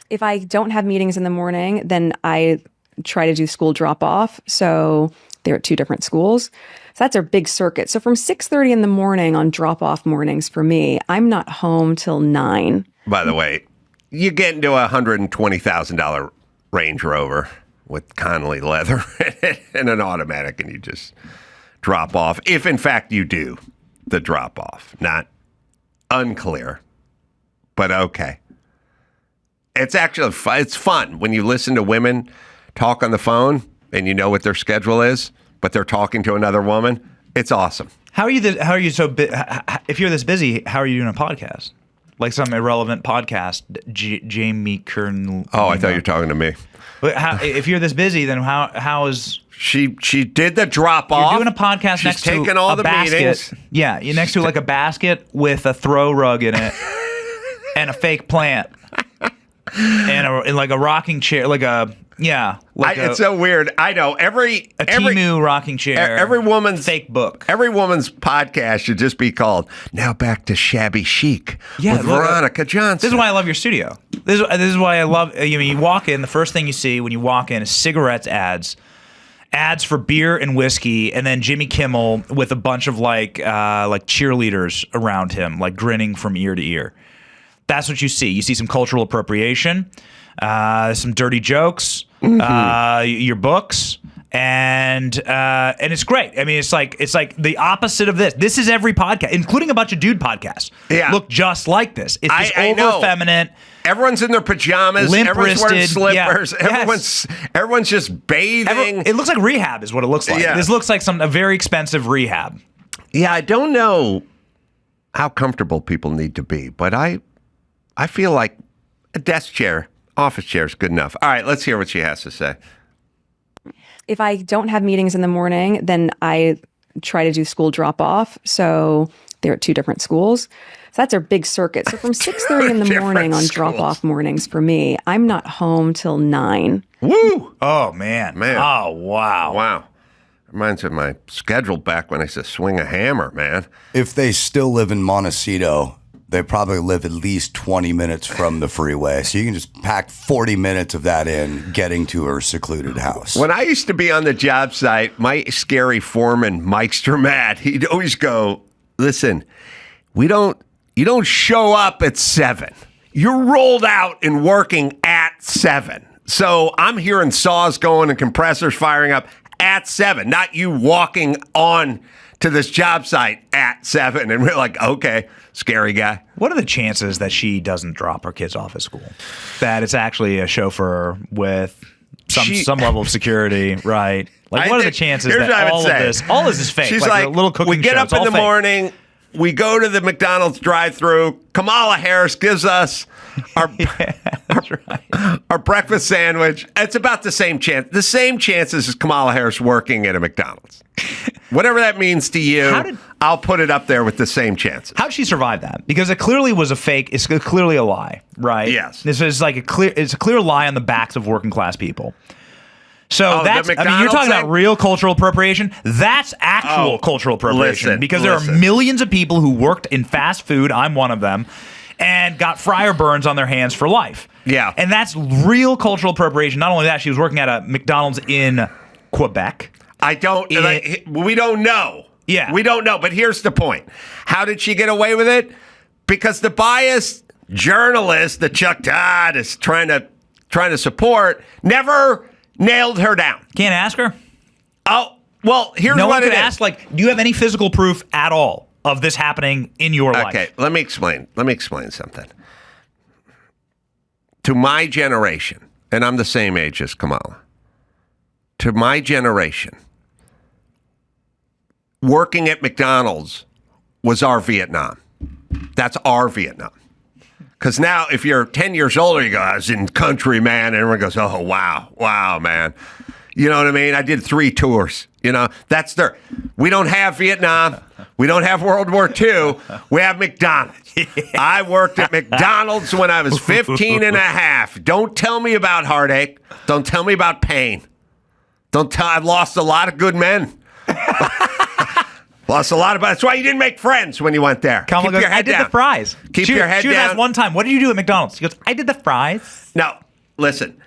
If I don't have meetings in the morning, then I try to do school drop off. So they're at 2 different schools. So that's our big circuit. So from 6:30 in the morning on drop off mornings for me, I'm not home till 9. by the way. You get into a $120,000 Range Rover with Connolly leather and an automatic, and you just drop off. If, in fact, you do the drop off. Not unclear, but okay. It's actually it's fun when you listen to women talk on the phone and you know what their schedule is, but they're talking to another woman. It's awesome. How are you if you're this busy, how are you doing a podcast? Like some irrelevant podcast, Jamie Kern. Oh, I thought you were talking to me. But if you're this busy, then how is she did the drop off? You're doing a podcast She's next to taking all a the basket. meetings. Yeah, you're next to like a basket with a throw rug in it and a fake plant and like a rocking chair, it's so weird. I know every Temu rocking chair. Every woman's fake book. Every woman's podcast should just be called "Now Back to Shabby Chic" with Veronica Johnson. This is why I love your studio. This is why I love. You walk in. The first thing you see when you walk in is cigarettes ads for beer and whiskey, and then Jimmy Kimmel with a bunch of like cheerleaders around him, like grinning from ear to ear. That's what you see. You see some cultural appropriation, some dirty jokes, your books, and it's great. I mean, it's like the opposite of this. This is every podcast, including a bunch of dude podcasts. Yeah. Look just like this. It's just I know. over-feminine. Everyone's in their pajamas. Everyone's wearing slippers. Yeah. Everyone's just bathing. It looks like rehab is what it looks like. Yeah. This looks like a very expensive rehab. Yeah, I don't know how comfortable people need to be, but I feel like a desk chair, office chair is good enough. All right, let's hear what she has to say. If I don't have meetings in the morning, then I try to do school drop off. So they're at two different schools. So that's our big circuit. So from 6:30 in the morning on drop off mornings for me, I'm not home till 9. Woo! Oh, man. Oh, wow. Wow. Reminds me of my schedule back when I used to swing a hammer, man. If they still live in Montecito, they probably live at least 20 minutes from the freeway. So you can just pack 40 minutes of that in getting to her secluded house. When I used to be on the job site, my scary foreman, Mike Sturmat, he'd always go, listen, you don't show up at 7. You're rolled out and working at 7. So I'm hearing saws going and compressors firing up at 7, not you walking on to this job site at 7. And we're like, okay, scary guy. What are the chances that she doesn't drop her kids off at school? That it's actually a chauffeur with some level of security, right? Like, what are the chances that all of this is fake? She's like a little cooking we get show, up in the morning, we go to the McDonald's drive-thru. Kamala Harris gives us our breakfast sandwich. It's about the same chance. The same chances as Kamala Harris working at a McDonald's. Whatever that means to you, I'll put it up there with the same chances. How did she survive that? Because it clearly was a fake. It's clearly a lie, right? Yes. This is like it's a clear lie on the backs of working class people. So that's, you're talking about real cultural appropriation. That's actual cultural appropriation because there are millions of people who worked in fast food. I'm one of them, and got fryer burns on their hands for life. Yeah. And that's real cultural appropriation. Not only that, she was working at a McDonald's in Quebec. We don't know. Yeah. We don't know. But here's the point. How did she get away with it? Because the biased journalist that Chuck Todd is trying to support never nailed her down. Can't ask her? Oh, well, here's no what one it could is. ask, like, do you have any physical proof at all of this happening in your life? Okay, let me explain something. To my generation, and I'm the same age as Kamala, to my generation, working at McDonald's was our Vietnam. That's our Vietnam. Because now, if you're 10 years older, you go, I was in country, man. And everyone goes, oh, wow, man. You know what I mean? I did 3 tours. You know, we don't have Vietnam. We don't have World War II. We have McDonald's. I worked at McDonald's when I was 15 and a half. Don't tell me about heartache. Don't tell me about pain. I've lost a lot of good men. Lost a lot of. That's why you didn't make friends when you went there. Kamala goes, I did the fries. Keep your head down. She was asked one time, what did you do at McDonald's? She goes, I did the fries. No, listen.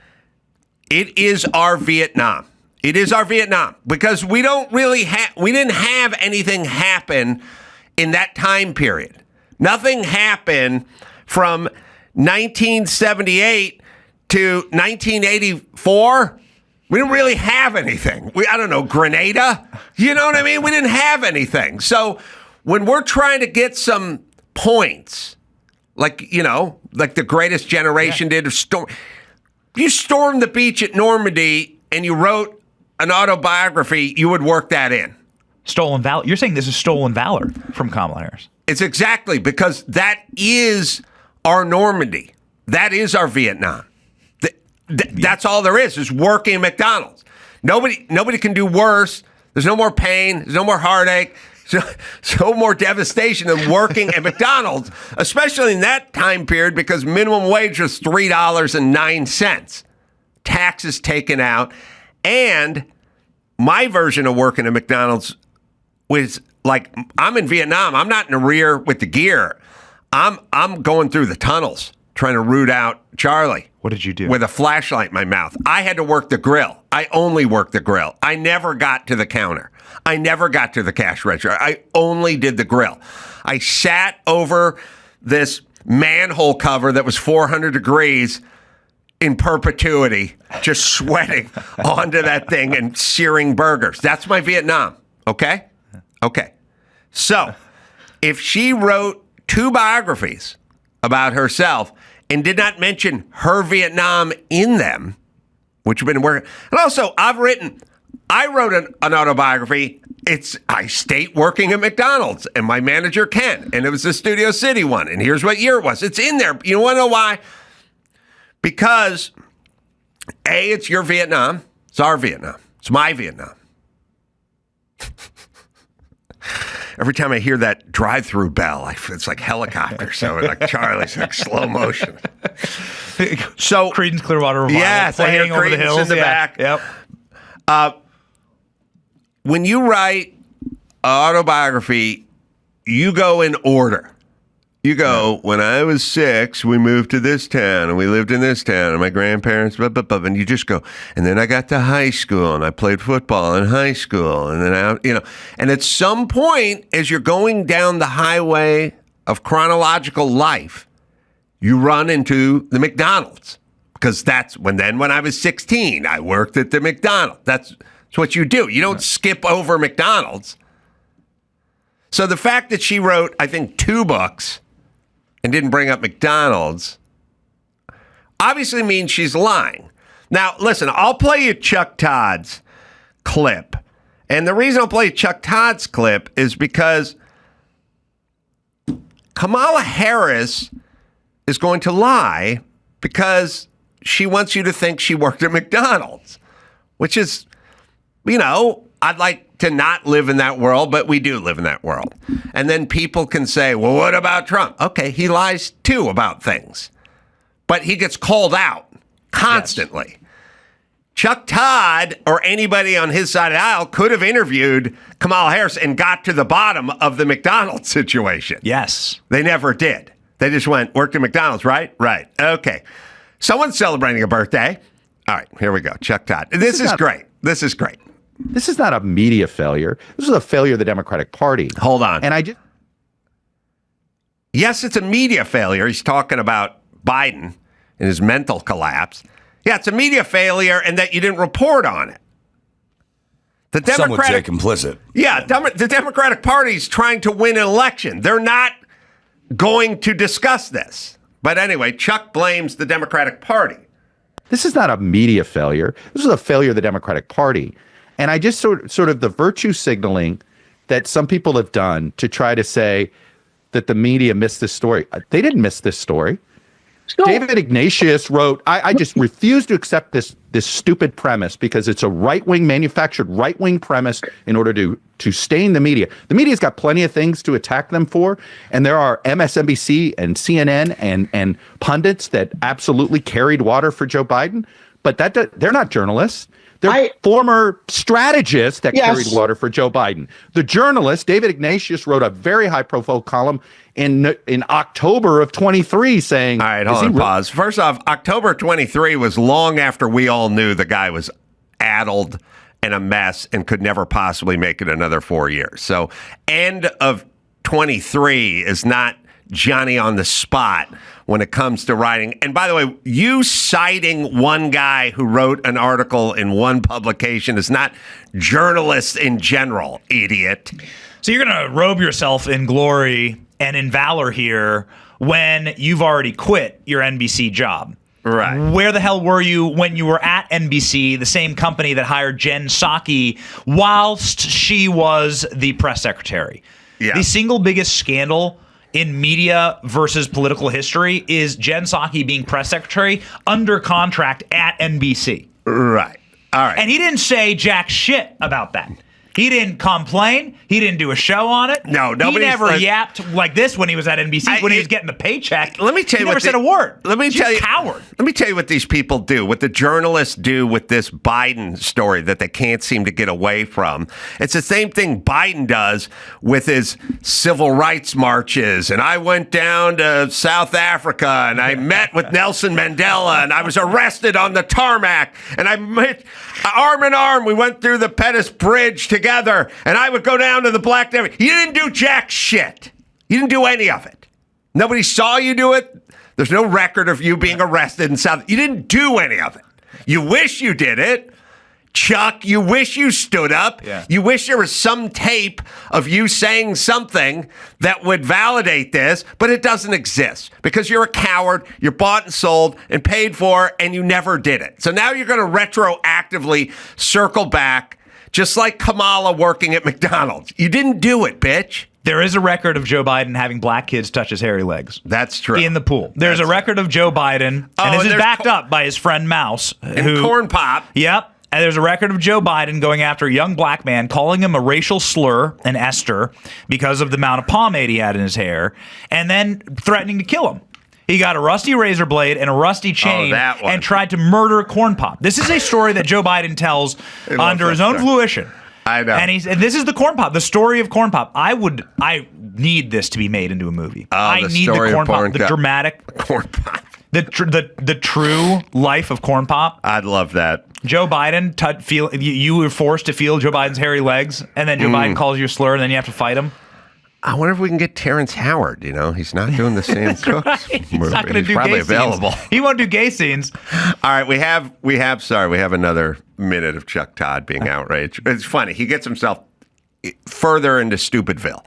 It is our Vietnam. It is our Vietnam because we didn't have anything happen in that time period. Nothing happened from 1978 to 1984, we didn't really have anything. I don't know, Grenada? You know what I mean? We didn't have anything. So when we're trying to get some points, like the greatest generation did, you stormed the beach at Normandy and you wrote an autobiography, you would work that in. Stolen valor. You're saying this is stolen valor from Kamala Harris. It's exactly, because that is our Normandy. That is our Vietnam. That's all there is working at McDonald's. Nobody can do worse. There's no more pain. There's no more heartache. So more devastation than working at McDonald's, especially in that time period, because minimum wage was $3.09. Taxes taken out. And my version of working at McDonald's was like, I'm in Vietnam. I'm not in the rear with the gear. I'm going through the tunnels trying to root out Charlie. What did you do? With a flashlight in my mouth. I had to work the grill. I only worked the grill. I never got to the counter. I never got to the cash register. I only did the grill. I sat over this manhole cover that was 400 degrees in perpetuity, just sweating onto that thing and searing burgers. That's my Vietnam. Okay? Okay. So, if she wrote 2 biographies about herself and did not mention her Vietnam in them, which have been working. And also, I wrote an autobiography. I state working at McDonald's, and my manager, Ken, and it was the Studio City one, and here's what year it was. It's in there. You want to know why? Because, A, it's your Vietnam. It's our Vietnam. It's my Vietnam. Every time I hear that drive-through bell, it's like helicopter. So like Charlie's like slow motion. So Creedence Clearwater Revival. Yes, I hear playing over the Creedence hills in the back. Yep. When you write an autobiography, you go in order. You go, when I was 6, we moved to this town, and we lived in this town, and my grandparents, blah, blah, blah, and you just go, and then I got to high school, and I played football in high school, and then and at some point, as you're going down the highway of chronological life, you run into the McDonald's, because when I was 16, I worked at the McDonald's. That's what you do. You don't skip over McDonald's. So the fact that she wrote, I think, 2 books and didn't bring up McDonald's obviously means she's lying. Now, listen, I'll play you Chuck Todd's clip. And the reason I'll play Chuck Todd's clip is because Kamala Harris is going to lie because she wants you to think she worked at McDonald's, which is, I'd like to not live in that world, but we do live in that world. And then people can say, well, what about Trump? Okay, he lies too about things. But he gets called out constantly. Yes. Chuck Todd or anybody on his side of the aisle could have interviewed Kamala Harris and got to the bottom of the McDonald's situation. Yes. They never did. They just worked at McDonald's, right? Right. Okay. Someone's celebrating a birthday. All right, here we go. Chuck Todd. This is great. This is great. This is not a media failure. This is a failure of the Democratic Party. Hold on. And yes, it's a media failure. He's talking about Biden and his mental collapse. Yeah, it's a media failure and that you didn't report on it. Some would say complicit. Yeah, the Democratic Party's trying to win an election. They're not going to discuss this. But anyway, Chuck blames the Democratic Party. This is not a media failure. This is a failure of the Democratic Party. And I just sort of the virtue signaling that some people have done to try to say that the media missed this story. They didn't miss this story. No. David Ignatius wrote, I just refuse to accept this stupid premise because it's a manufactured right-wing premise in order to stain the media. The media's got plenty of things to attack them for, and there are MSNBC and CNN and pundits that absolutely carried water for Joe Biden, but they're not journalists. They're former strategists that carried water for Joe Biden. The journalist, David Ignatius, wrote a very high-profile column in October of 23 saying... All right, hold on, pause. First off, October 23 was long after we all knew the guy was addled and a mess and could never possibly make it another 4 years. So end of 23 is not Johnny on the spot when it comes to writing. And by the way, you citing one guy who wrote an article in one publication is not journalists in general, idiot. So you're going to robe yourself in glory and in valor here when you've already quit your NBC job. Right. Where the hell were you when you were at NBC, the same company that hired Jen Psaki, whilst she was the press secretary? Yeah. The single biggest scandal in media versus political history is Jen Psaki being press secretary under contract at NBC. Right. All right. And he didn't say jack shit about that. He didn't complain. He didn't do a show on it. No, he nobody's never yapped like this when he was at NBC. When he was getting the paycheck, let me tell you, he never said a word. Let me He's tell you, coward. Let me tell you what these people do. What the journalists do with this Biden story that they can't seem to get away from. It's the same thing Biden does with his civil rights marches. And I went down to South Africa and I met with Nelson Mandela and I was arrested on the tarmac and I met arm in arm. We went through the Pettus Bridge together. And I would go down to the Black Devil. You didn't do jack shit. You didn't do any of it. Nobody saw you do it. There's no record of you being arrested in South. You didn't do any of it. You wish you did it. Chuck, you wish you stood up. Yeah. You wish there was some tape of you saying something that would validate this, but it doesn't exist because you're a coward, you're bought and sold and paid for, and you never did it. So now you're going to retroactively circle back, just like Kamala working at McDonald's. You didn't do it, bitch. There is a record of Joe Biden having black kids touch his hairy legs. That's true. In the pool. There's a record of Joe Biden, and this is backed up by his friend Mouse. And Corn Pop. Yep. And there's a record of Joe Biden going after a young black man, calling him a racial slur, an Esther, because of the amount of pomade he had in his hair, and then threatening to kill him. He got a rusty razor blade and a rusty chain and tried to murder Corn Pop. This is a story that Joe Biden tells under his own fruition. I know. And this is the Corn Pop, the story of Corn Pop. I need this to be made into a movie. I need the Corn Pop, the dramatic Corn Pop. The true life of Corn Pop. I'd love that. Joe Biden, you were forced to feel Joe Biden's hairy legs, and then Joe Biden calls you a slur, and then you have to fight him. I wonder if we can get Terrence Howard. You know, he's not doing the Sam Cooke movie. He's not going to do probably gay available. Scenes. He won't do gay scenes. All right, we have another minute of Chuck Todd being outraged. It's funny. He gets himself further into Stupidville.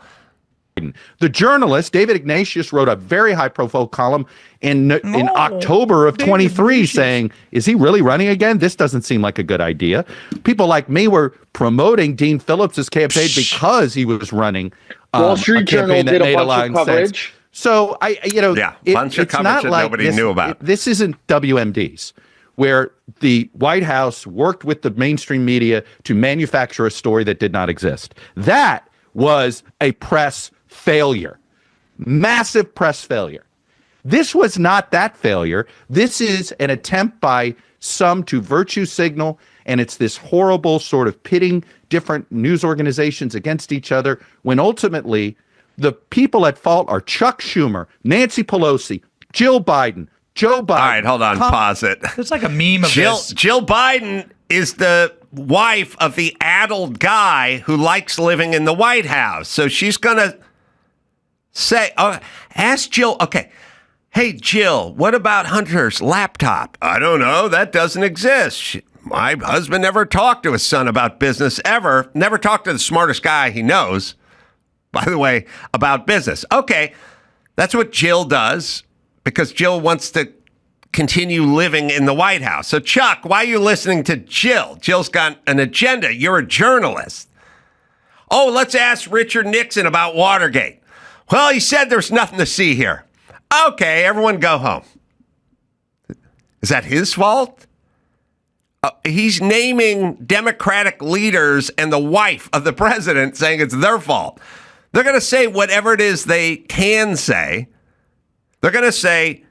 The journalist, David Ignatius, wrote a very high-profile column in October of 23 saying, is he really running again? This doesn't seem like a good idea. People like me were promoting Dean Phillips' campaign because he was running Wall Street Journal did a bunch of coverage. Sense. So, bunch of it's coverage not that like nobody knew about. This isn't WMDs, where the White House worked with the mainstream media to manufacture a story that did not exist. That was a press failure. Massive press failure. This was not that failure. This is an attempt by some to virtue signal, and it's this horrible sort of pitting different news organizations against each other, when ultimately the people at fault are Chuck Schumer, Nancy Pelosi, Jill Biden, Joe Biden. All right, hold on, pause it. It's like a meme of this. Jill Biden is the wife of the addled guy who likes living in the White House. So she's going to say, ask Jill, okay, hey, Jill, what about Hunter's laptop? I don't know. That doesn't exist. My husband never talked to his son about business ever. Never talked to the smartest guy he knows, by the way, about business. Okay, that's what Jill does because Jill wants to continue living in the White House. So, Chuck, why are you listening to Jill? Jill's got an agenda. You're a journalist. Oh, let's ask Richard Nixon about Watergate. Well, he said there's nothing to see here. Okay, everyone go home. Is that his fault? He's naming Democratic leaders and the wife of the president, saying it's their fault. They're going to say whatever it is they can say. They're going to say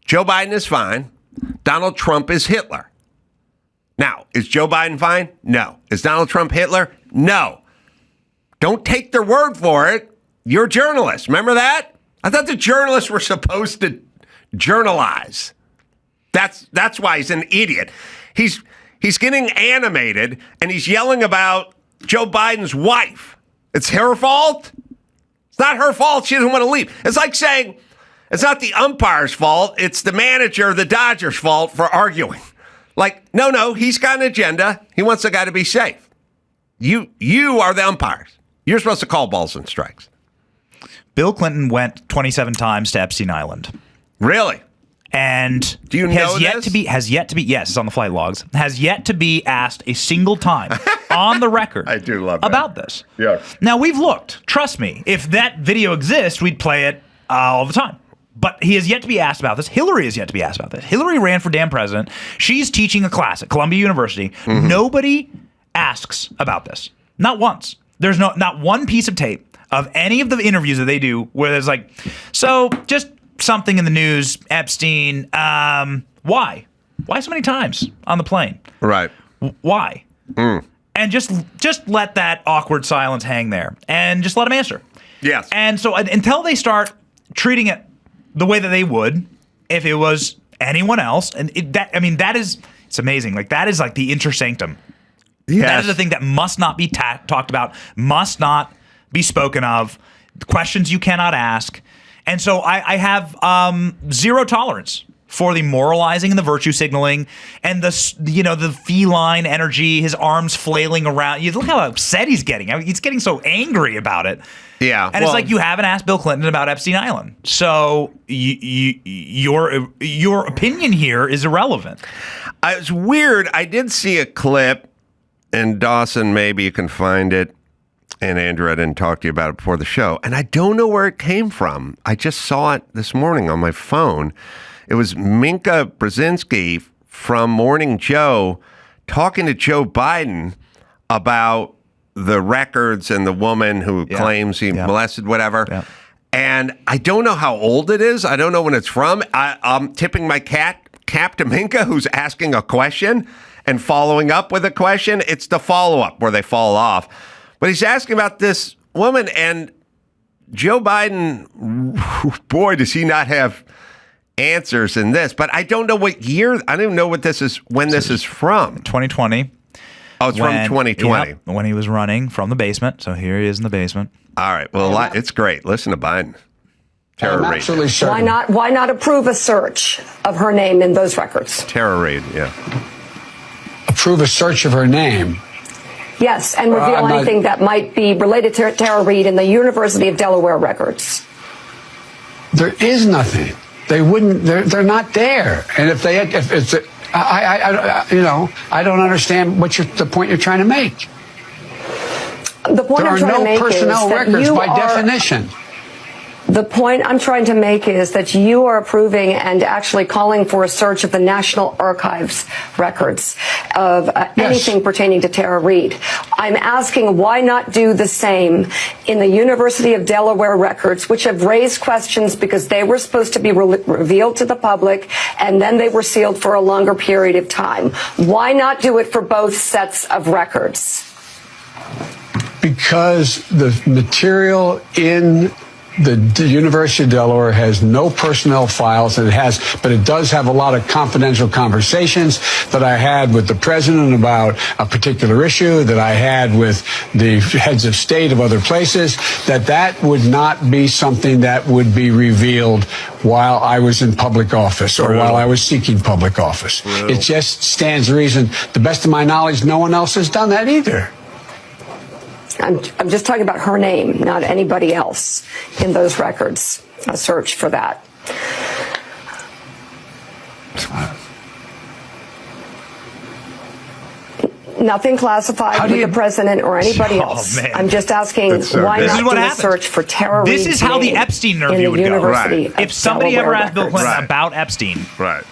Joe Biden is fine. Donald Trump is Hitler. Now, is Joe Biden fine? No. Is Donald Trump Hitler? No. Don't take their word for it. You're journalists. Remember that? I thought the journalists were supposed to journalize. That's why he's an idiot. He's getting animated and he's yelling about Joe Biden's wife. It's her fault? It's not her fault. She doesn't want to leave. It's like saying, It's not the umpire's fault. It's the manager of the Dodgers' fault for arguing. Like, no, he's got an agenda. He wants the guy to be safe. You are the umpires. You're supposed to call balls and strikes. Bill Clinton went 27 times to Epstein Island. Really? And do you know has yet to be yes, it's on the flight logs. Has yet to be asked a single time on the record. I do love that. About this. Yeah. Now we've looked. Trust me, if that video exists, we'd play it all the time. But he has yet to be asked about this. Hillary has yet to be asked about this. Hillary ran for damn president. She's teaching a class at Columbia University. Mm-hmm. Nobody asks about this. Not once. There's not one piece of tape of any of the interviews that they do where there's like, so just something in the news, Epstein. Why? Why so many times on the plane? Right. Why? And just let that awkward silence hang there, and just let them answer. Yes. And so until they start treating it the way that they would if it was anyone else, and it's amazing. Like that is like the intersanctum. Yes. That is the thing that must not be talked about, must not be spoken of. Questions you cannot ask. And so I have zero tolerance for the moralizing and the virtue signaling and the feline energy, his arms flailing around. You look how upset he's getting. He's getting so angry about it. Yeah. And it's like you haven't asked Bill Clinton about Epstein Island. So your opinion here is irrelevant. It's weird. I did see a clip, and Dawson, maybe you can find it. And Andrew, I didn't talk to you about it before the show. And I don't know where it came from. I just saw it this morning on my phone. It was Minka Brzezinski from Morning Joe talking to Joe Biden about the records and the woman who claims he molested, whatever. Yeah. And I don't know how old it is. I don't know when it's from. I'm tipping my cap to Minka, who's asking a question and following up with a question. It's the follow-up where they fall off. But he's asking about this woman, and Joe Biden, boy, does he not have answers in this. But I don't know what year. I don't even know what this is, when this is from. 2020. Oh, it's from 2020. Yep, when he was running from the basement. So here he is in the basement. All right. Well, it's great. Listen to Biden. Terror raid. Absolutely sure. Why not approve a search of her name in those records? Terror raid, yeah. Approve a search of her name? Yes, and reveal anything that might be related to Tara Reid in the University of Delaware records. There is nothing. They wouldn't. They're not there. And if it's, I don't understand the point you're trying to make. The point there I'm trying to make is there are no personnel records by definition. The point I'm trying to make is that you are approving and actually calling for a search of the National Archives records of anything pertaining to Tara Reid. I'm asking why not do the same in the University of Delaware records, which have raised questions because they were supposed to be revealed to the public and then they were sealed for a longer period of time. Why not do it for both sets of records? Because the material in the University of Delaware has no personnel files, but it does have a lot of confidential conversations that I had with the president about a particular issue, that I had with the heads of state of other places, that would not be something that would be revealed while I was in public office or while I was seeking public office. It just stands to reason. The best of my knowledge, no one else has done that either. I'm just talking about her name, not anybody else in those records. A search for that. Nothing classified with the president or anybody else. Man. I'm just asking why not do a search for Tara Reid's This is how the Epstein interview would go. Right. If somebody ever asked Bill Clinton about Epstein. Right.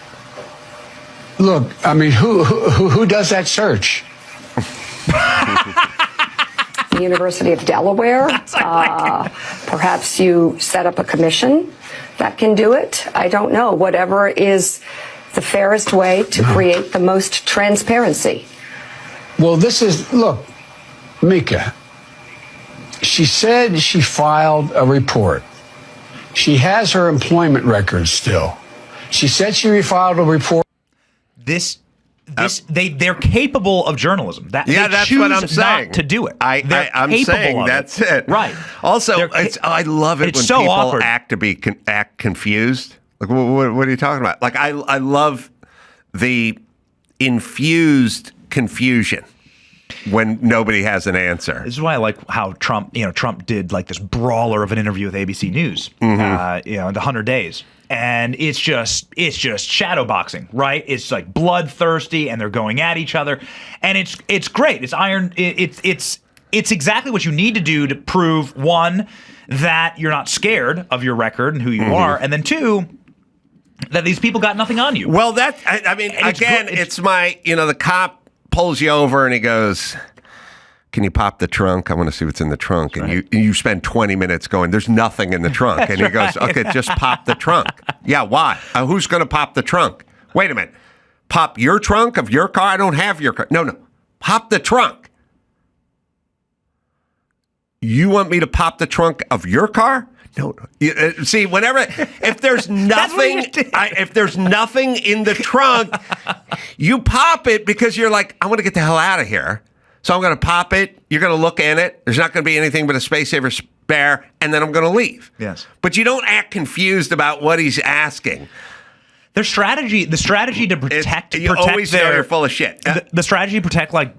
Look, I mean, who does that search? The University of Delaware. Perhaps you set up a commission that can do it. I don't know. Whatever is the fairest way to create the most transparency. Well, look, Mika, she said she filed a report. She has her employment records still. She said she refiled a report. This they're capable of journalism. That's what I'm saying. Not to do it. I'm saying that's it. Right. Also, I love it when so people awkward. act confused. Like, what are you talking about? Like, I love the infused confusion when nobody has an answer. This is why I like how Trump did like this brawler of an interview with ABC News, in the 100 days. And it's just shadow boxing, right? It's like bloodthirsty, and they're going at each other, and it's great. It's iron. It's exactly what you need to do to prove, one, that you're not scared of your record and who you are, and then two, that these people got nothing on you. Well, it's my, the cop pulls you over and he goes, "Can you pop the trunk? I want to see what's in the trunk." And you spend 20 minutes going, "There's nothing in the trunk." And he goes, "Okay, just pop the trunk." Yeah, why? Who's going to pop the trunk? Wait a minute. Pop your trunk of your car? I don't have your car. No. Pop the trunk. You want me to pop the trunk of your car? No. See, if there's nothing, if there's nothing in the trunk, you pop it because you're like, "I want to get the hell out of here. So I'm going to pop it. You're going to look in it. There's not going to be anything but a space saver spare, and then I'm going to leave." Yes. But you don't act confused about what he's asking. The strategy to protect you always know you're full of shit. The strategy to protect like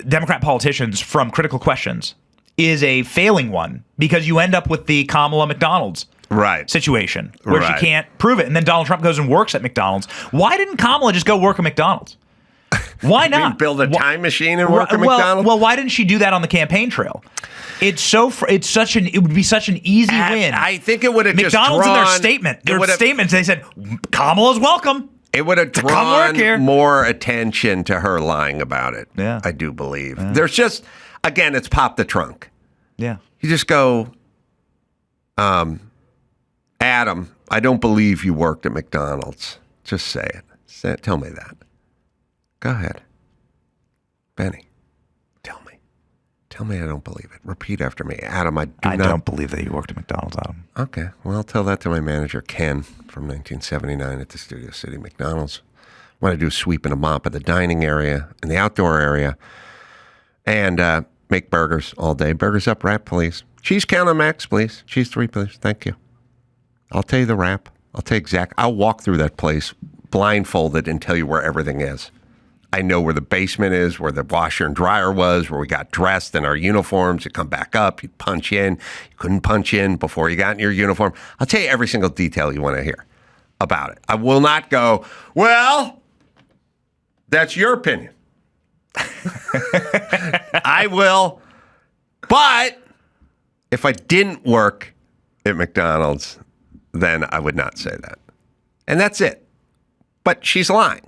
Democrat politicians from critical questions is a failing one, because you end up with the Kamala McDonald's situation where she can't prove it, and then Donald Trump goes and works at McDonald's. Why didn't Kamala just go work at McDonald's? Why not? Build a time machine and work at McDonald's? Well, why didn't she do that on the campaign trail? It would be such an easy win. I think it would have just McDonald's in their statements, they said Kamala's welcome. It would have drawn more attention to her lying about it. Yeah, I do believe. Yeah. There's just, again, it's pop the trunk. Yeah, you just go, Adam, I don't believe you worked at McDonald's. Just say it. Tell me that. Go ahead. Benny, tell me. Tell me I don't believe it. Repeat after me. Adam, I don't believe that you worked at McDonald's, Adam. Okay. Well, I'll tell that to my manager, Ken, from 1979 at the Studio City McDonald's. What I do is sweep and a mop of the dining area and the outdoor area, and make burgers all day. Burgers up, wrap, please. Cheese count on max, please. Cheese 3, please. Thank you. I'll tell you the wrap. I'll walk through that place blindfolded and tell you where everything is. I know where the basement is, where the washer and dryer was, where we got dressed in our uniforms. You come back up, you punch in. You couldn't punch in before you got in your uniform. I'll tell you every single detail you want to hear about it. I will not go, "Well, that's your opinion." I will. But if I didn't work at McDonald's, then I would not say that. And that's it. But she's lying.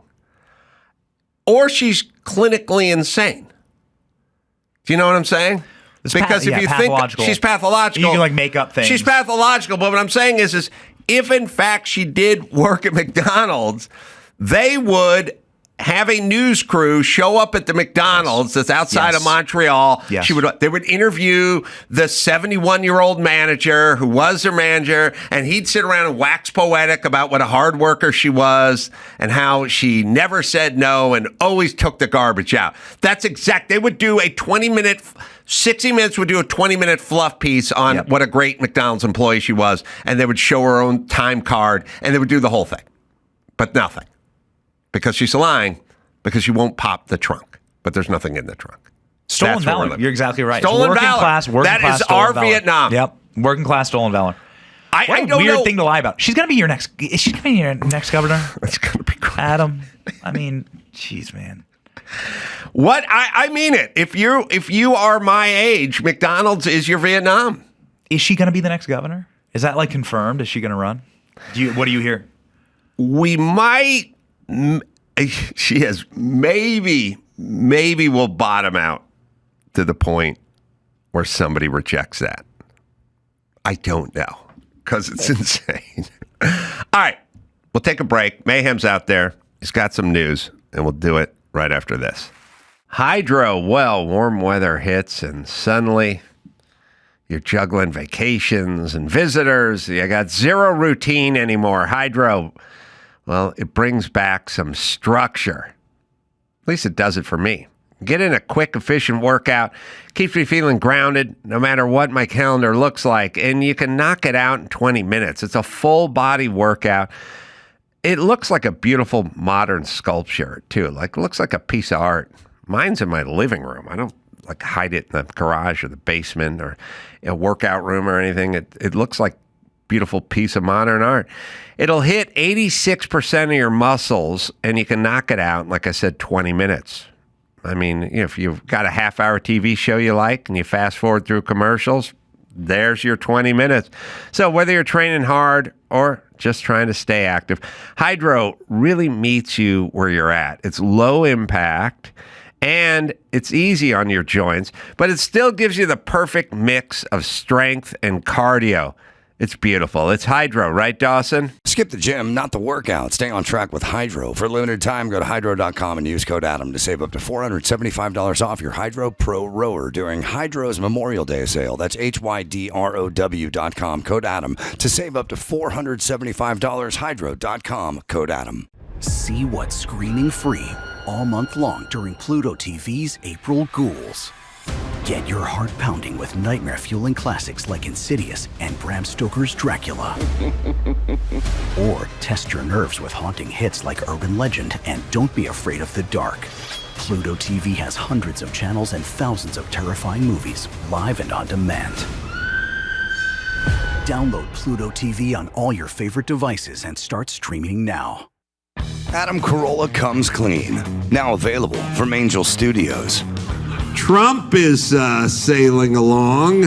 Or she's clinically insane. Do you know what I'm saying? Because if you think she's pathological, you can like make up things. She's pathological. But what I'm saying is if in fact she did work at McDonald's, they would have a news crew show up at the McDonald's that's outside of Montreal. Yes. They would interview the 71-year-old manager who was their manager, and he'd sit around and wax poetic about what a hard worker she was and how she never said no and always took the garbage out. That's exact. They would do a 20-minute, 60 Minutes would do a 20-minute fluff piece on what a great McDonald's employee she was, and they would show her own time card, and they would do the whole thing. But nothing. Because she's lying, because she won't pop the trunk. But there's nothing in the trunk. Stolen valor. You're exactly right. Stolen valor. That is our Vietnam. Yep. Working class stolen valor. I don't weird know. Thing to lie about. She's going to be your next. Is she going to be your next governor? It's going to be great. Adam. I mean, jeez, man. What? I mean it. If you are my age, McDonald's is your Vietnam. Is she going to be the next governor? Is that like confirmed? Is she going to run? What do you hear? We might. She has maybe will bottom out to the point where somebody rejects that. I don't know, because it's insane. All right, we'll take a break. Mayhem's out there. He's got some news, and we'll do it right after this. Hydro, well, warm weather hits, and suddenly you're juggling vacations and visitors. You got zero routine anymore. Hydro, well, it brings back some structure. At least it does it for me. Get in a quick, efficient workout. Keeps me feeling grounded no matter what my calendar looks like. And you can knock it out in 20 minutes. It's a full body workout. It looks like a beautiful modern sculpture, too. Like, it looks like a piece of art. Mine's in my living room. I don't like hide it in the garage or the basement or a workout room or anything. It looks like a beautiful piece of modern art. It'll hit 86% of your muscles, and you can knock it out in, like I said, 20 minutes. I mean, if you've got a half-hour TV show you like and you fast forward through commercials, there's your 20 minutes. So whether you're training hard or just trying to stay active, Hydro really meets you where you're at. It's low impact and it's easy on your joints, but it still gives you the perfect mix of strength and cardio. It's beautiful. It's Hydro, right, Dawson? Skip the gym, not the workout. Stay on track with Hydro. For a limited time, go to hydro.com and use code ADAM to save up to $475 off your Hydro Pro rower during Hydro's Memorial Day sale. That's HYDROW.com, code ADAM to save up to $475. Hydro.com, code ADAM. See what's screaming free all month long during Pluto TV's April Ghouls. Get your heart pounding with nightmare-fueling classics like Insidious and Bram Stoker's Dracula. Or test your nerves with haunting hits like Urban Legend and Don't Be Afraid of the Dark. Pluto TV has hundreds of channels and thousands of terrifying movies, live and on demand. Download Pluto TV on all your favorite devices and start streaming now. Adam Carolla Comes Clean, now available from Angel Studios. Trump is sailing along.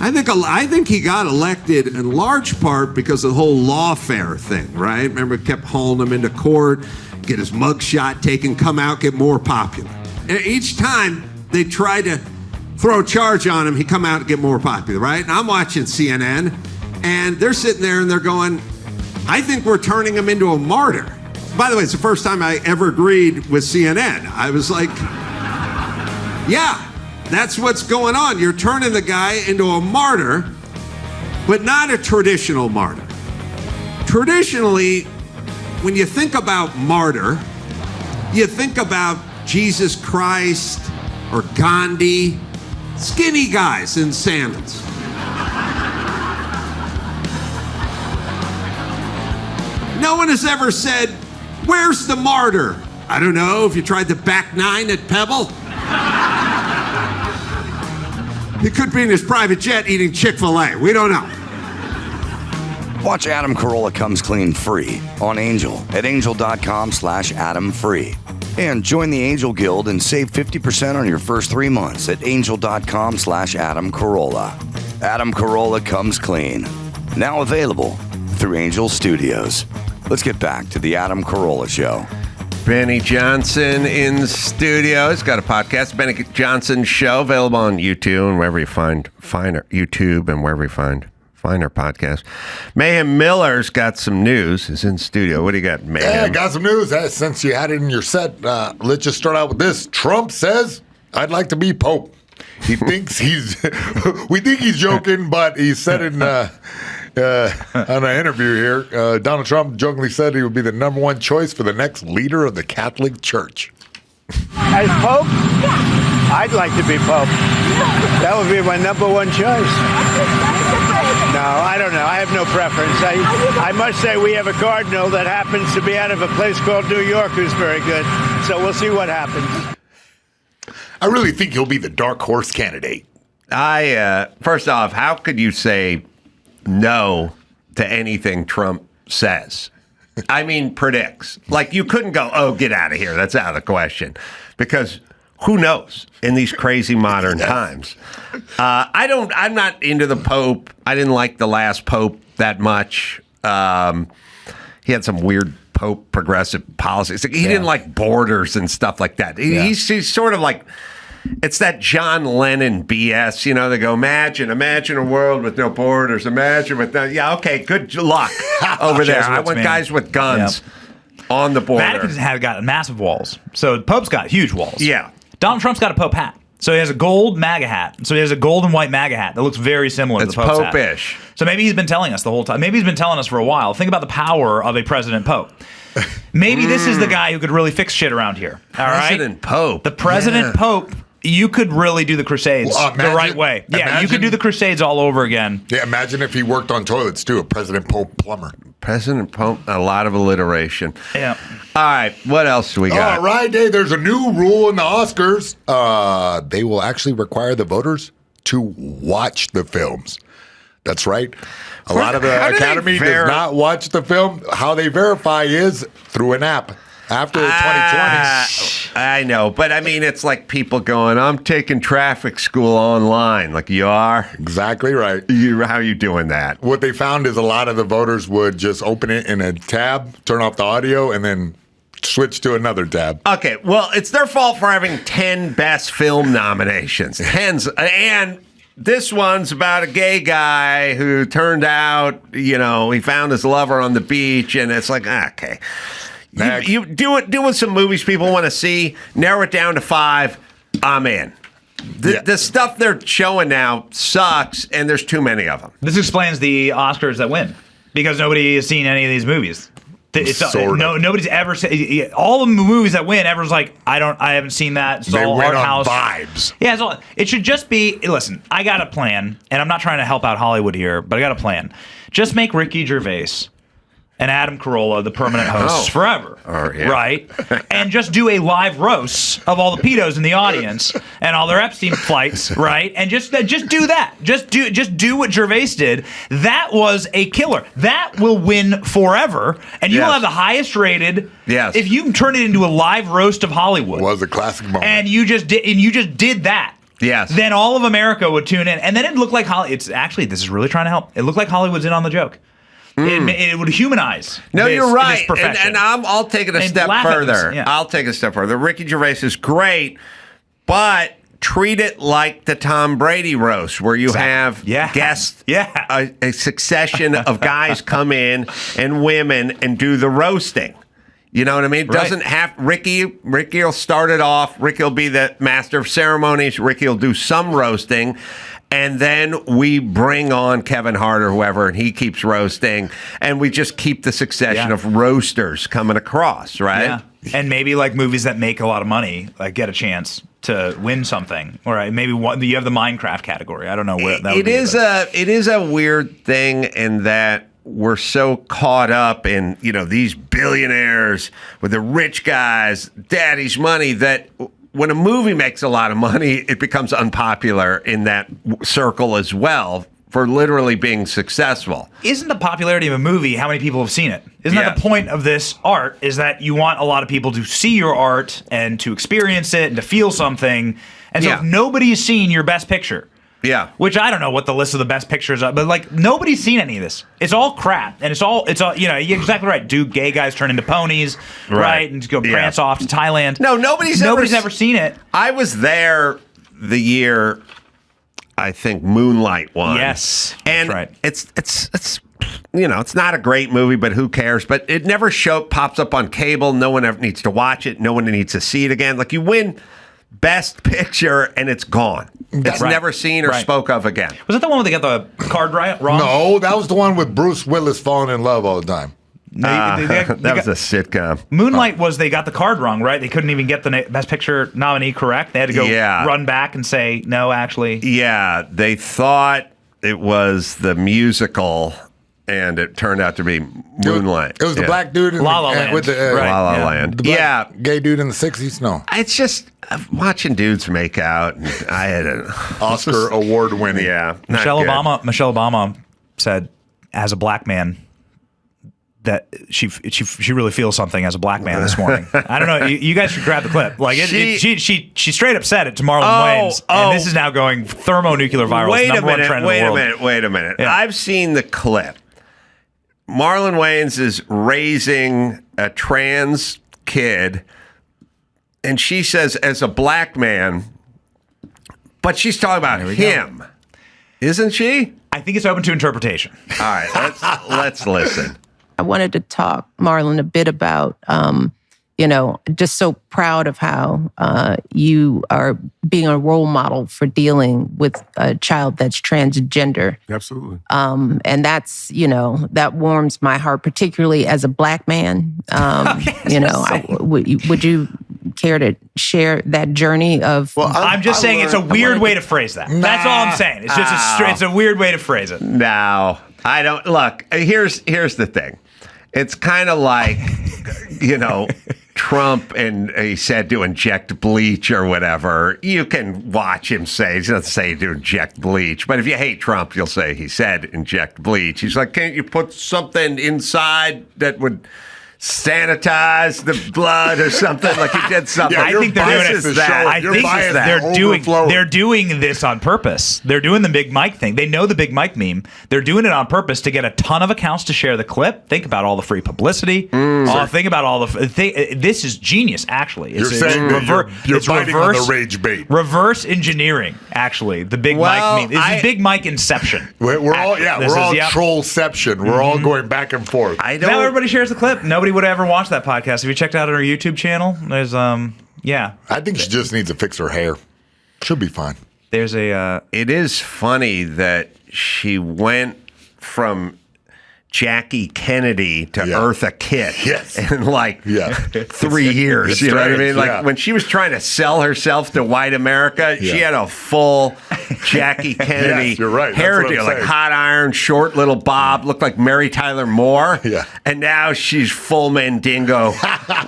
I think he got elected in large part because of the whole lawfare thing, right? Remember, it kept hauling him into court, get his mugshot taken, come out, get more popular. And each time they try to throw a charge on him, he come out and get more popular, right? And I'm watching CNN, and they're sitting there and they're going, I think we're turning him into a martyr. By the way, it's the first time I ever agreed with CNN. I was like, yeah, that's what's going on. You're turning the guy into a martyr, but not a traditional martyr. Traditionally, when you think about martyr, you think about Jesus Christ or Gandhi, skinny guys in sandals. No one has ever said, where's the martyr? I don't know, if you tried the back nine at Pebble. He could be in his private jet eating Chick-fil-A. We don't know. Watch Adam Carolla Comes Clean free on Angel at angel.com/AdamFree. And join the Angel Guild and save 50% on your first 3 months at angel.com/Adam Carolla. Adam Carolla Comes Clean, now available through Angel Studios. Let's get back to the Adam Carolla Show. Benny Johnson in studio. He's got a podcast, Benny Johnson Show, available on YouTube and wherever you find YouTube and wherever you find our podcast. Mayhem Miller's got some news. He's in studio. What do you got, Mayhem? Yeah, I got some news. Since you had it in your set, let's just start out with this. Trump says, I'd like to be Pope. He thinks we think he's joking, but he said in on an interview here, Donald Trump jokingly said he would be the number one choice for the next leader of the Catholic Church. As Pope? I'd like to be Pope. That would be my number one choice. No, I don't know. I have no preference. I must say we have a cardinal that happens to be out of a place called New York who's very good. So we'll see what happens. I really think he'll be the dark horse candidate. First off, how could you say no to anything Trump says? I mean, predicts. Like, you couldn't go, oh, get out of here. That's out of the question. Because who knows in these crazy modern times? I'm not into the Pope. I didn't like the last Pope that much. He had some weird Pope progressive policies. He didn't like borders and stuff like that. He's sort of like, it's that John Lennon BS, you know, they go, imagine a world with no borders, imagine with no, okay, good luck over there. I want guys with guns on the border. Vatican's got massive walls. So Pope's got huge walls. Yeah. Donald Trump's got a Pope hat. So he has a gold MAGA hat. So he has a gold and white MAGA hat that looks very similar to the Pope's Pope-ish. hat. So maybe he's been telling us the whole time. Maybe he's been telling us for a while. Think about the power of a president Pope. Maybe this is the guy who could really fix shit around here. All right, President Pope. The President Pope. You could really do the Crusades the right way. Yeah, you could do the Crusades all over again. Yeah, imagine if he worked on toilets too, a President Pope plumber. President Pope, a lot of alliteration. Yeah. All right, what else do we got? All right, Dave, there's a new rule in the Oscars. They will actually require the voters to watch the films. That's right. A lot of the Academy does not watch the film. How they verify is through an app. After 2020. I know, but I mean, it's like people going, I'm taking traffic school online. Like, you are? Exactly right. How are you doing that? What they found is a lot of the voters would just open it in a tab, turn off the audio, and then switch to another tab. Okay, well, it's their fault for having 10 best film nominations. Tens. And this one's about a gay guy who turned out, he found his lover on the beach, and it's like, okay. You do some movies people want to see, narrow it down to 5, I'm in. The stuff they're showing now sucks, and there's too many of them. This explains the Oscars that win, because nobody has seen any of these movies. Nobody's ever seen all the movies that win. Everyone's like, I haven't seen that. It's they all win art on house vibes. Yeah, it should just be. Listen, I got a plan, and I'm not trying to help out Hollywood here, but I got a plan. Just make Ricky Gervais and Adam Carolla the permanent hosts forever, right? And just do a live roast of all the pedos in the audience and all their Epstein flights, right? And just do that. Just do what Gervais did. That was a killer. That will win forever, and you will have the highest rated. Yes. If you turn it into a live roast of Hollywood, it was a classic moment, and you just did that. Yes. Then all of America would tune in, and then it looked like Hollywood. It's actually, this is really trying to help. It looked like Hollywood's in on the joke. It would humanize. No, you're right. This and I'll take it a step further. I'll take it a step further. Ricky Gervais is great, but treat it like the Tom Brady roast, where you have guests, a succession of guys come in and women and do the roasting. You know what I mean? Doesn't have Ricky will start it off. Ricky will be the master of ceremonies. Ricky will do some roasting. And then we bring on Kevin Hart or whoever, and he keeps roasting. And we just keep the succession of roasters coming across, right? Yeah. And maybe like movies that make a lot of money, like get a chance to win something. All right, maybe you have the Minecraft category. I don't know where that would be. It is a weird thing in that we're so caught up in, these billionaires with the rich guys, daddy's money, that when a movie makes a lot of money, it becomes unpopular in that circle as well for literally being successful. Isn't the popularity of a movie how many people have seen it? Isn't that the point of this art, is that you want a lot of people to see your art and to experience it and to feel something? And so if nobody's seen your best picture, which I don't know what the list of the best pictures are, but like nobody's seen any of this. It's all crap, and it's all you're exactly right. Do gay guys turn into ponies, right? And go prance off to Thailand? No, nobody's ever seen it. I was there the year I think Moonlight won. Yes, and that's right. It's it's not a great movie, but who cares? But it never pops up on cable. No one ever needs to watch it. No one needs to see it again. Like, you win Best Picture and it's gone. It's never seen or spoke of again. Was that the one where they got the card wrong? No, that was the one with Bruce Willis falling in love all the time. That was a sitcom. Moonlight was they got the card wrong, right? They couldn't even get the Best Picture nominee correct. They had to go run back and say, no, actually. Yeah, they thought it was the musical, and it turned out to be Moonlight. It was the black dude in La La Land. With the La La Land. The black gay dude in the 60s. No, it's just watching dudes make out. And I had an Oscar award winning. Yeah, Michelle Obama said, as a black man, that she really feels something as a black man this morning. I don't know. You guys should grab the clip. Like she straight up said it to Marlon Wayans, and this is now going thermonuclear viral. Wait a minute. Yeah. I've seen the clip. Marlon Wayans is raising a trans kid, and she says, as a black man, but she's talking about him, isn't she? I think it's open to interpretation. All right, let's listen. I wanted to talk, Marlon, a bit about just so proud of how you are being a role model for dealing with a child that's transgender. Absolutely. And that's, that warms my heart, particularly as a Black man. Would you care to share that journey of? Well, I'm just saying it's a weird way to phrase that. That's all I'm saying. It's just it's a weird way to phrase it. No, I don't. Look, here's the thing. It's kind of like, Trump and he said to inject bleach or whatever. You can watch him say, he doesn't say to inject bleach. But if you hate Trump, you'll say he said inject bleach. He's like, can't you put something inside that would sanitize the blood or something? Like he did something. Yeah, I think they're doing it. They're doing this on purpose. They're doing the Big Mike thing. They know the Big Mike meme. They're doing it on purpose to get a ton of accounts to share the clip. Think about all the free publicity. Think about all the. This is genius. Actually, you're saying you're biting on the rage bait. Reverse engineering. Actually, the Big Mike meme. This is Big Mike inception. We're all trollception. We're all going back and forth. Now everybody shares the clip. Nobody would ever watch that podcast. Have you checked out our YouTube channel? There's I think she just needs to fix her hair. She'll be fine. There's it is funny that she went from Jackie Kennedy to Eartha Kitt in 3 years. You know what I mean? Like when she was trying to sell herself to white America, she had a full Jackie Kennedy hairdo, like hot iron, short little bob, looked like Mary Tyler Moore. Yeah. And now she's full Mandingo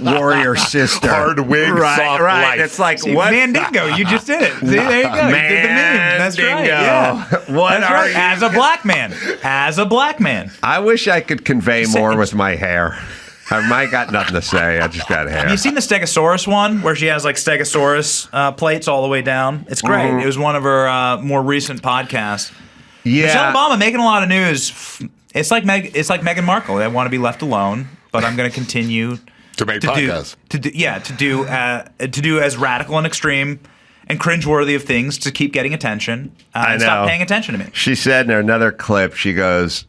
warrior sister. Hard wig, soft life. It's like, what? Mandingo, you just did it. See, there you go. You did the meme. That's right. Yeah. What are you? As a black man. I wish I could convey more with my hair. I got nothing to say. I just got hair. Have you seen the Stegosaurus one where she has like Stegosaurus plates all the way down? It's great. It was one of her more recent podcasts. Yeah. Michelle Obama making a lot of news. It's like Meghan Markle. They want to be left alone, but I'm going to continue to make podcasts. To do as radical and extreme and cringeworthy of things to keep getting attention. And stop paying attention to me. She said in another clip, she goes,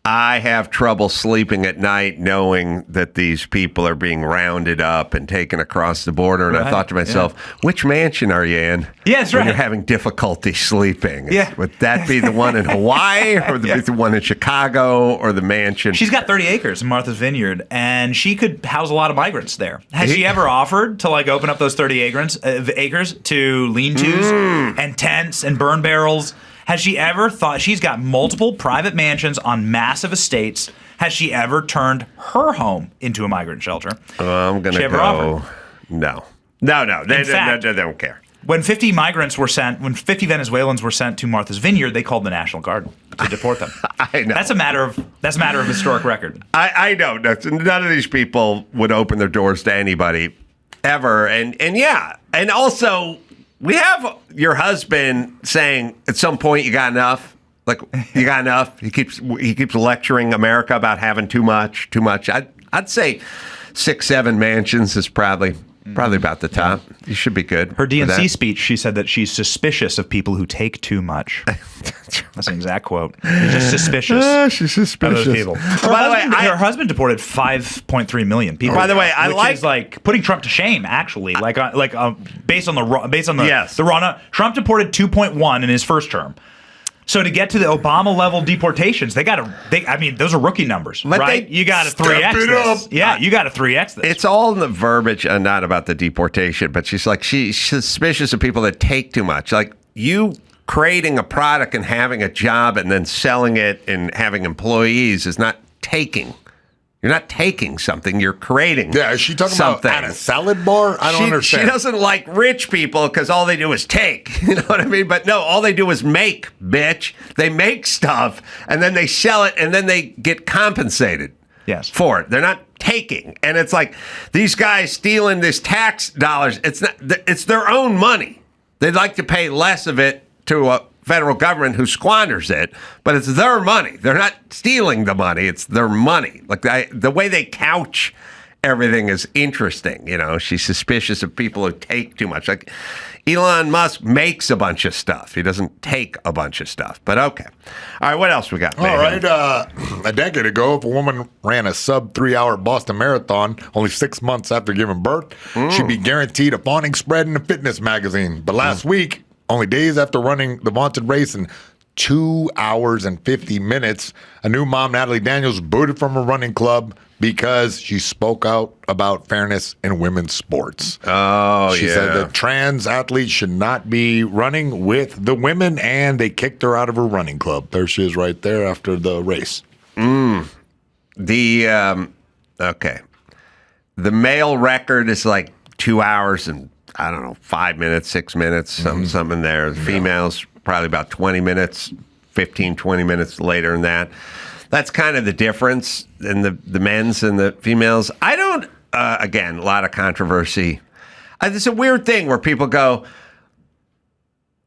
I have trouble sleeping at night knowing that these people are being rounded up and taken across the border. And I thought to myself, which mansion are you in? Yeah, that's when right. You're having difficulty sleeping. Yeah. Would that be the one in Hawaii or the one in Chicago or the mansion? She's got 30 acres in Martha's Vineyard, and she could house a lot of migrants there. Has she ever offered to open up those 30 acres to lean-tos and tents and burn barrels? Has she ever thought she's got multiple private mansions on massive estates? Has she ever turned her home into a migrant shelter? I'm going to go. Offered? No. They don't care. When 50 Venezuelans were sent to Martha's Vineyard, they called the National Guard to deport them. I know. That's a matter of historic record. I know. None of these people would open their doors to anybody ever. And also, we have your husband saying at some point you got enough. Like, you got enough. He keeps lecturing America about having too much. I'd say 6-7 mansions is probably about the top. You should be good. Her DNC speech, she said that she's suspicious of people who take too much. That's an exact quote. She's just suspicious. She's suspicious of those people. Her husband deported 5.3 million people. By the way, which is like putting Trump to shame. Actually, based on the run, Trump deported 2.1 in his first term. So to get to the Obama level deportations, those are rookie numbers, but right? You got to 3x this. Yeah, you got to 3x this. It's all in the verbiage, and not about the deportation. But she's suspicious of people that take too much. Like you creating a product and having a job and then selling it and having employees is not taking. You're not taking something, you're creating something. Yeah, is she talking about at a salad bar? I don't understand. She doesn't like rich people because all they do is take. You know what I mean? But no, all they do is make, bitch. They make stuff, and then they sell it, and then they get compensated for it. They're not taking. And it's like these guys stealing this tax dollars. It's their own money. They'd like to pay less of it to a federal government who squanders it, but it's their money. They're not stealing the money. It's their money. Like the way they couch everything is interesting. She's suspicious of people who take too much. Like Elon Musk makes a bunch of stuff. He doesn't take a bunch of stuff. But okay. All right, what else we got? All right. A decade ago, if a woman ran a sub 3-hour Boston Marathon only 6 months after giving birth, she'd be guaranteed a fawning spread in a fitness magazine. But last week, only days after running the vaunted race in 2 hours and 50 minutes, a new mom, Natalie Daniels, booted from a running club because she spoke out about fairness in women's sports. She said that trans athletes should not be running with the women, and they kicked her out of her running club. There she is right there after the race. The male record is like 2 hours and, 5 minutes, 6 minutes, something there. The females, probably about 20 minutes, 15, 20 minutes later than that. That's kind of the difference in the men's and the females. I don't, again, a lot of controversy. It's a weird thing where people go,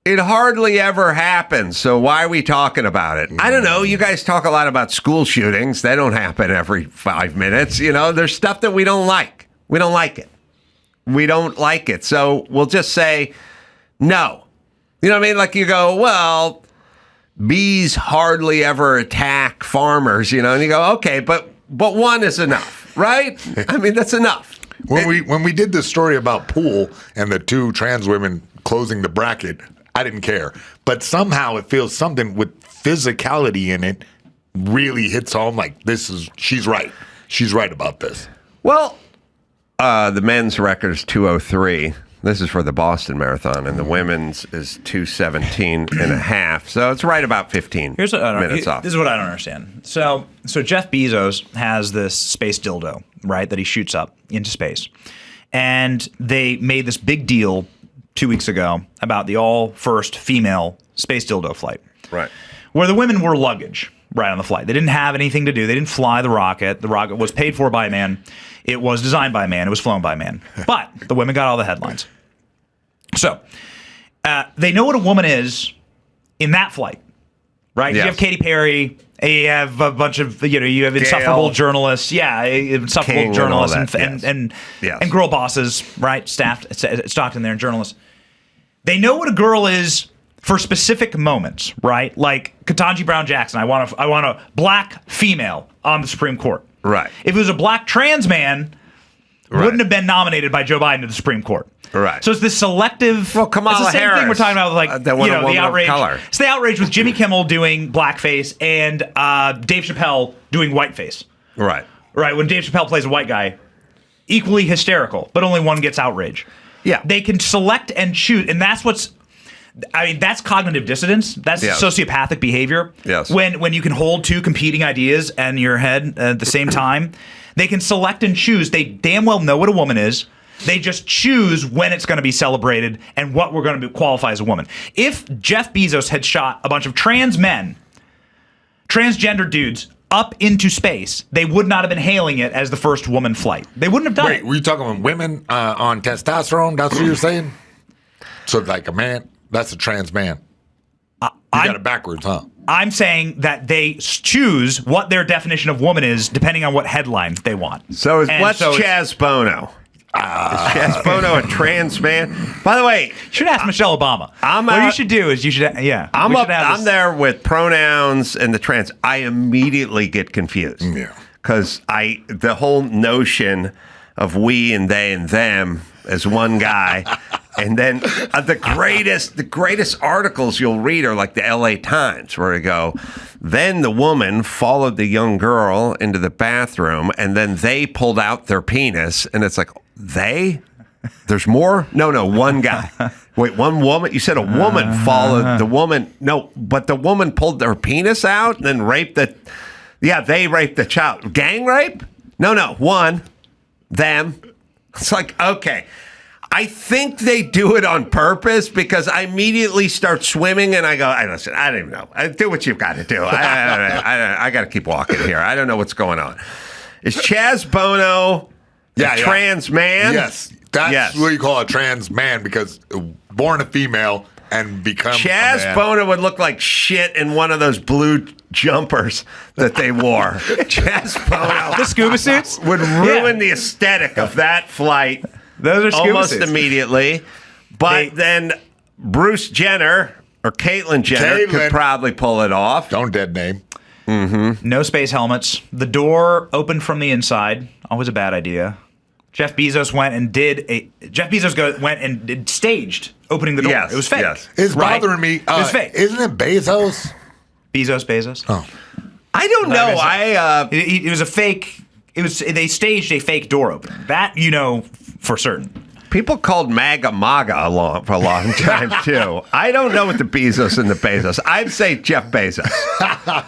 it hardly ever happens, so why are we talking about it? I don't know. You guys talk a lot about school shootings. They don't happen every 5 minutes. There's stuff that we don't like. We don't like it. We don't like it. So we'll just say no. You know what I mean? Like you go, well, bees hardly ever attack farmers, and you go, okay, but one is enough, right? I mean, that's enough. When we did this story about pool and the two trans women closing the bracket, I didn't care. But somehow it feels something with physicality in it really hits home. Like she's right. She's right about this. Well, the men's record is 2:03. This is for the Boston Marathon, and the women's is 2:17 and a half. So it's right about 15 minutes off. This is what I don't understand. So Jeff Bezos has this space dildo, right, that he shoots up into space. And they made this big deal 2 weeks ago about the first female space dildo flight. Right. Where the women were luggage right on the flight. They didn't have anything to do. They didn't fly the rocket. The rocket was paid for by a man. It was designed by a man. It was flown by a man. But the women got all the headlines. So they know what a woman is in that flight, right? Yes. You have Katy Perry. You have a bunch of, you have insufferable journalists. Yeah, insufferable King journalists and girl bosses, right? Stocked in there and journalists. They know what a girl is for specific moments, right? Like Ketanji Brown Jackson. I want a black female on the Supreme Court. Right. If it was a black trans man, wouldn't have been nominated by Joe Biden to the Supreme Court. Right. So it's this selective. Well, Kamala it's the same Harris, thing we're talking about, like the outrage. Color. It's the outrage with Jimmy Kimmel doing blackface and Dave Chappelle doing whiteface. Right. Right. When Dave Chappelle plays a white guy, equally hysterical, but only one gets outrage. Yeah. They can select and choose, and that's what's. I mean, that's cognitive dissonance. That's sociopathic behavior. Yes. When you can hold two competing ideas in your head at the same time, they can select and choose. They damn well know what a woman is. They just choose when it's going to be celebrated and what we're going to qualify as a woman. If Jeff Bezos had shot a bunch of trans men, transgender dudes, up into space, they would not have been hailing it as the first woman flight. They wouldn't have done it. Wait, were you talking about women on testosterone? That's what you're saying? So like a man, that's a trans man. You got it backwards, huh? I'm saying that they choose what their definition of woman is depending on what headline they want. So what's Chaz Bono? Is Chaz Bono a trans man? By the way, you should ask Michelle Obama. What you should do is I'm there with pronouns and the trans. I immediately get confused. Yeah. Because the whole notion of we and they and them as one guy, and then the greatest articles you'll read are like the LA Times, where you go, then the woman followed the young girl into the bathroom, and then they pulled out their penis, and it's like, they? There's more? No, one guy. Wait, one woman? You said a woman followed the woman. No, but the woman pulled their penis out and then raped they raped the child. Gang rape? No, one. Them. It's like, okay. I think they do it on purpose because I immediately start swimming and I go, listen, I don't even know. Do what you've got to do. I got to keep walking here. I don't know what's going on. Is Chaz Bono a trans man? Yes. That's what you call a trans man because born a female, and become Chaz a man. Bono would look like shit in one of those blue jumpers that they wore. Chaz Bono. The scuba suits would ruin the aesthetic of that flight. Those are scuba almost suits. immediately. But then Bruce Jenner or Caitlyn Jenner could probably pull it off. Don't dead name. Mm-hmm. No space helmets. The door opened from the inside. Always a bad idea. Jeff Bezos went and staged opening the door. Yes, It was fake. yes. It's bothering me. It was fake. Isn't it Bezos? Bezos. Oh. I don't know. It was a fake. They staged a fake door opening. That for certain. People called MAGA for a long time, too. I don't know what the Bezos and the Bezos. I'd say Jeff Bezos.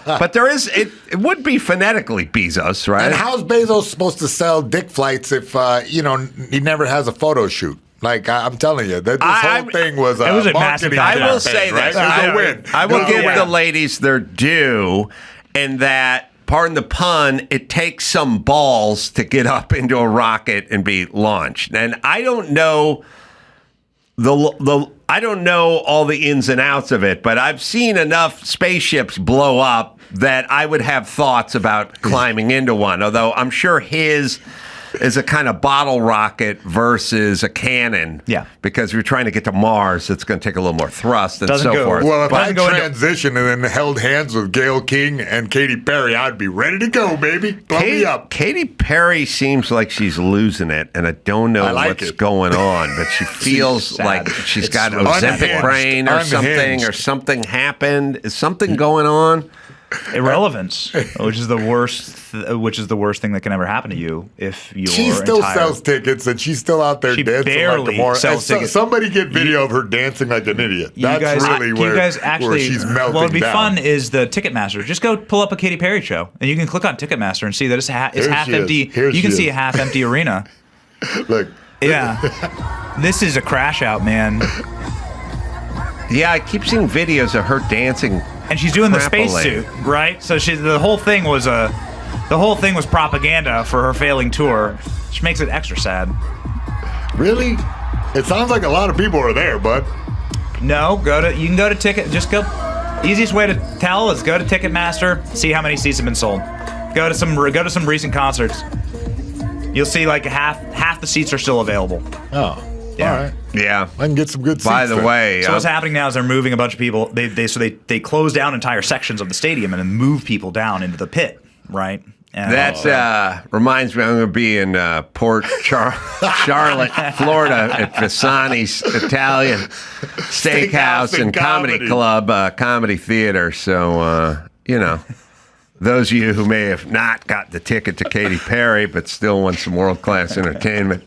But it would be phonetically Bezos, right? And how's Bezos supposed to sell dick flights if, he never has a photo shoot? Like, I'm telling you, this whole thing was a massive marketing campaign, I will say right? this. It was a win. I will give the ladies their due in that, pardon the pun, it takes some balls to get up into a rocket and be launched. And I don't know I don't know all the ins and outs of it, but I've seen enough spaceships blow up that I would have thoughts about climbing into one. Although I'm sure his is a kind of bottle rocket versus a cannon. Yeah. Because you're trying to get to Mars, it's going to take a little more thrust and Doesn't so go- forth. Well, if I Doesn't go into- transitioned and then held hands with Gayle King and Katy Perry, I'd be ready to go, baby. Blow me up. Katy Perry seems like she's losing it, and I don't know what's going on, but she feels like she's got Ozempic unhinged. brain or Unhinged. something happened. Is something going on? Irrelevance, which is the worst. Which is the worst thing that can ever happen to you if you're. She still sells tickets, and she's still out there She dancing barely like the more. sells tickets. Somebody get video of her dancing like an idiot. That's really where, you guys actually, where she's melting what would be down. fun is the Ticketmaster. Just go pull up a Katy Perry show, and you can click on Ticketmaster and see that it's half she is. empty. Here You can she see is. a half empty arena. Look. Yeah, this is a crash out, man. Yeah, I keep seeing videos of her dancing. And she's doing the Crapola. spacesuit, right? So the whole thing was propaganda for her failing tour, which makes it extra sad. Really? It sounds like a lot of people are there, bud. No, you can go to Ticket. Just go. Easiest way to tell is go to Ticketmaster, see how many seats have been sold. Go to some recent concerts. You'll see like half the seats are still available. Oh, yeah. All right. Yeah, I can get some good seats. By the then. way, So what's happening now is they're moving a bunch of people. They close down entire sections of the stadium and then move people down into the pit, right? And that reminds me, I'm going to be in Port Charlotte, Florida, at Visani's Italian Steakhouse and Comedy Club, Comedy Theater. So, those of you who may have not got the ticket to Katy Perry but still want some world-class entertainment,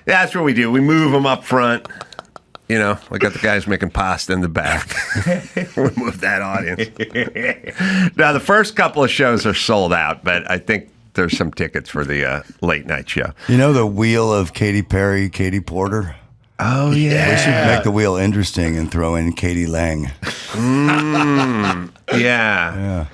that's what we do. We move them up front. We got the guys making pasta in the back. We move that audience. Now, the first couple of shows are sold out, but I think there's some tickets for the late night show. You know the wheel of Katy Perry, Katy Porter? Oh, yeah. We should make the wheel interesting and throw in Katy Lang. Yeah.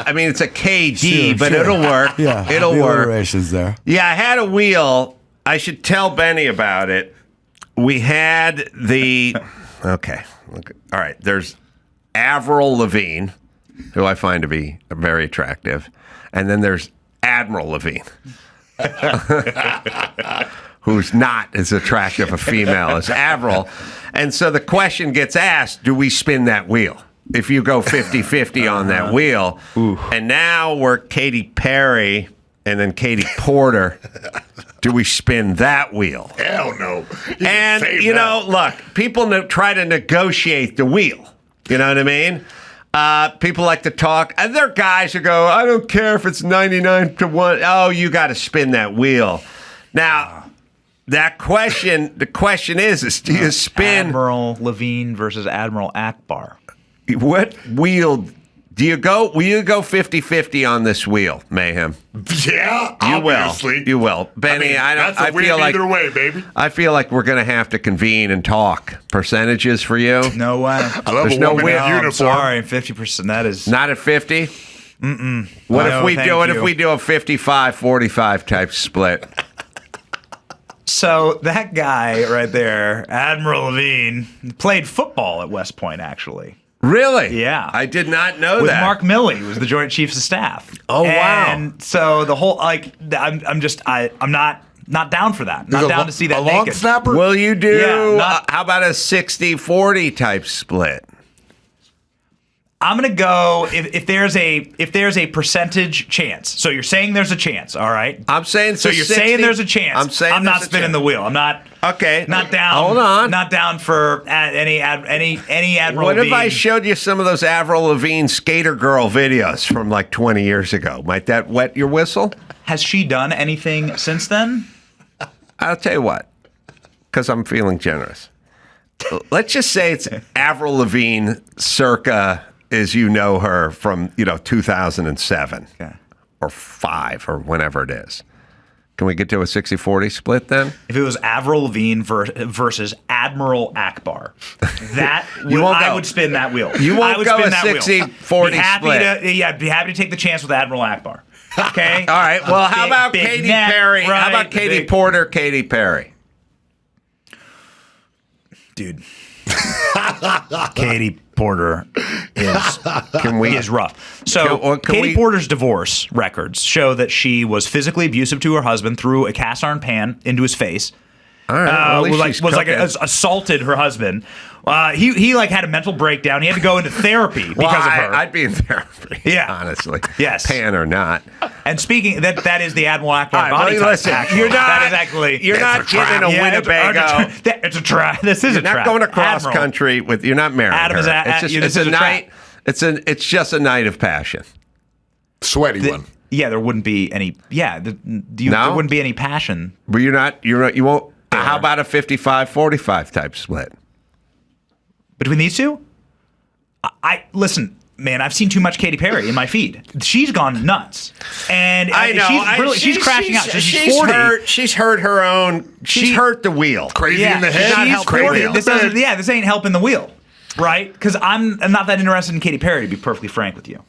I mean, it's a KD, Sure, but sure. it'll work. Yeah, It'll the work. alliteration's there. Yeah, I had a wheel. I should tell Benny about it. We had the... Okay. All right. There's Avril Lavigne, who I find to be very attractive. And then there's Admiral Lavigne, who's not as attractive a female as Avril. And so the question gets asked, do we spin that wheel? If you go 50-50 on that wheel. And now we're Katy Perry and then Katy Porter. Do we spin that wheel? Hell no. And, look, people try to negotiate the wheel. You know what I mean? People like to talk. And there are guys who go, I don't care if it's 99-1. Oh, you got to spin that wheel. Now, the question is do you spin... Admiral Levine versus Admiral Akbar. What wheel... Will you go 50-50 on this wheel, Mayhem? Yeah, You obviously. will. You will. Benny, that's a win either way, baby. I feel like we're going to have to convene and talk. Percentages for you? No way. I love There's a no woman win. in I'm uniform. sorry, 50%. That is Not at 50? Mm-mm. What No, if we thank do it? you. If we do a 55-45 type split? So that guy right there, Admiral Levine, played football at West Point, actually. Really? Yeah. I did not know With that. Mark Milley, who was the Joint Chiefs of Staff. Oh, wow. And so the whole, I'm not down for that. Not down to see that long naked. snapper? Will you do, Yeah, how about a 60-40 type split? I'm gonna go if there's a percentage chance. So you're saying there's a chance, all right? I'm saying so. You're saying there's a chance. I'm saying I'm not there's a spinning chance. the wheel. I'm not. Okay. Not down. Hold on. Not down for any Admiral. What if Levine. I showed you some of those Avril Lavigne skater girl videos from like 20 years ago? Might that wet your whistle? Has she done anything since then? I'll tell you what, because I'm feeling generous. Let's just say it's Avril Lavigne circa as you know her from 2007 or 5 or whenever it is. Can we get to a 60-40 split then? If it was Avril Lavigne versus Admiral Akbar, I would spin that wheel. You won't I would go spin a that wheel. 60-40 Be happy split. be happy to take the chance with Admiral Akbar. Okay. All right. Well, how about Big Katy neck, Perry? right, How about Katy big- Porter, Katy Perry? Dude. Katy Porter is rough. So Katy Porter's divorce records show that she was physically abusive to her husband, threw a cast iron pan into his face. All right, well, at least she's cooking. Assaulted her husband. He had a mental breakdown. He had to go into therapy because of her. I'd be in therapy. Yeah, honestly. Yes, pan or not. And speaking that is the Admiral Akbar body type. Listen, actually. You're not getting a Winnebago. It's a trap. This is you're a trap. Not going across Admiral. country with. You're not married. Adam is it's a night. It's just a night of passion. Sweaty one. Yeah, there wouldn't be any. Yeah, there wouldn't be any passion. But you're not. You won't. How about a 55-45 type split? Between these two? I listen, man, I've seen too much Katy Perry in my feed. She's gone nuts. And I know. She's crashing out. She's 40. She's hurt her own. She's hurt the wheel. Crazy in the head. She's not helping the wheel. This ain't helping the wheel. Right? Because I'm not that interested in Katy Perry, to be perfectly frank with you.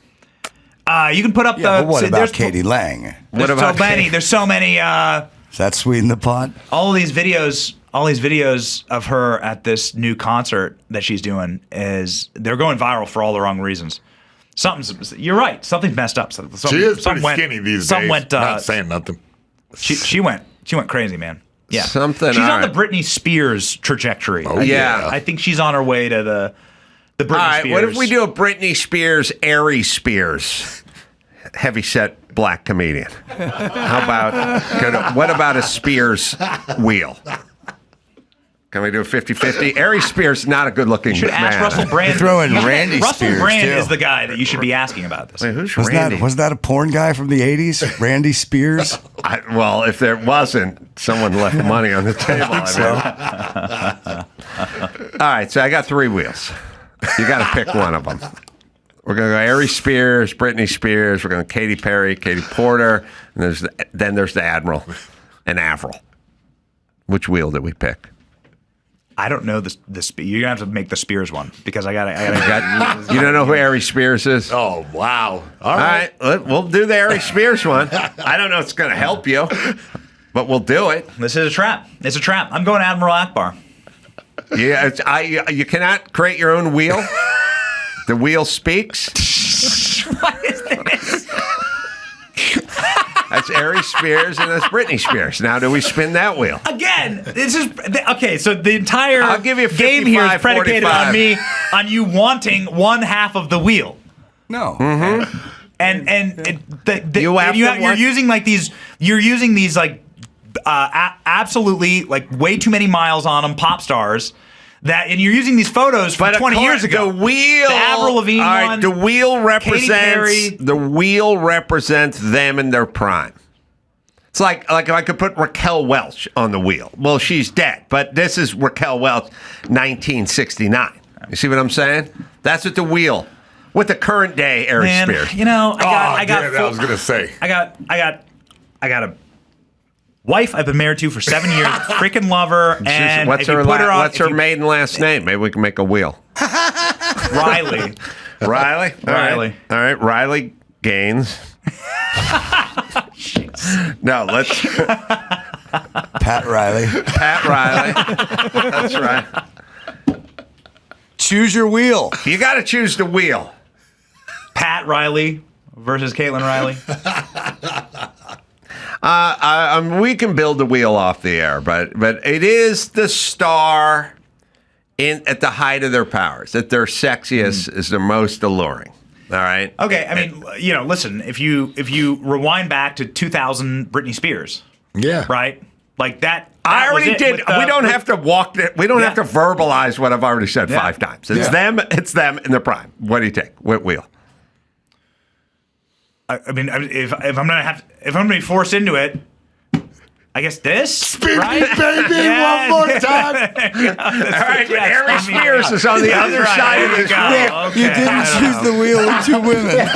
You can put up but what about Katie Lang? There's so many. Does that sweeten the pot? All these videos of her at this new concert that she's doing they're going viral for all the wrong reasons. You're right. Something's messed up. She is pretty skinny these days. Not saying nothing. She went crazy, man. Yeah, she's on the Britney Spears trajectory. Oh yeah, I think she's on her way to the Britney all right, Spears. what if we do a Britney Spears, Ari Spears, heavyset black comedian? How about what about a Spears wheel? Can we do a 50-50? Ari Spears, not a good-looking man. You should ask Russell Brand. Throw in Randy Russell Spears, Brand too. is the guy that you should be asking about this. Wait, who's Randy? Was that a porn guy from the 80s? Randy Spears? Well, if there wasn't, someone left money on the table. All right, so I got 3 wheels. You got to pick one of them. We're going to go Ari Spears, Britney Spears. We're going to Katy Perry, Katy Porter, and then there's the Admiral and Avril. Which wheel did we pick? I don't know the you're gonna have to make the Spears one because I gotta. You don't know who Ari Spears is? Oh wow! All right, we'll do the Ari Spears one. I don't know if it's gonna help you, but we'll do it. This is a trap. It's a trap. I'm going Admiral Akbar. Yeah, you cannot create your own wheel. The wheel speaks. What is this? That's Ari Spears and that's Britney Spears. Now, do we spin that wheel? Again, this is okay. So the entire I'll give you game here is predicated 45. on you wanting one half of the wheel. No. Mm-hmm. You're using like these. You're using these like absolutely like way too many miles on them. Pop stars. And you're using these photos from 20 years ago. The wheel, the Avril Lavigne one. The wheel Katy Perry. represents them in their prime. It's like if I could put Raquel Welch on the wheel. Well, she's dead, but this is Raquel Welch, 1969. You see what I'm saying? That's what the wheel with the current day Ari Spears. You know, I was gonna say. I got a wife I've been married to for 7 years. Freaking love her. And what's her maiden last name? Maybe we can make a wheel. Riley. Riley? All right. Riley Gaines. No, let's. Pat Riley. Pat Riley. That's right. Choose your wheel. You got to choose the wheel. Pat Riley versus Caitlin Riley. We can build the wheel off the air, but it is the star at the height of their powers, at their sexiest, is the most alluring. All right. Okay, I mean, listen, if you rewind back to 2000 Britney Spears. Yeah. Right? Like that. I already did. We don't have to we don't have to verbalize what I've already said 5 times. It's them in their prime. What do you take? What wheel? I mean, if I'm gonna be forced into it, I guess this. Spin right? me, baby, one more time. All right, but Harry Spears is on the other side of this wheel. Okay, You didn't choose the wheel of 2 women.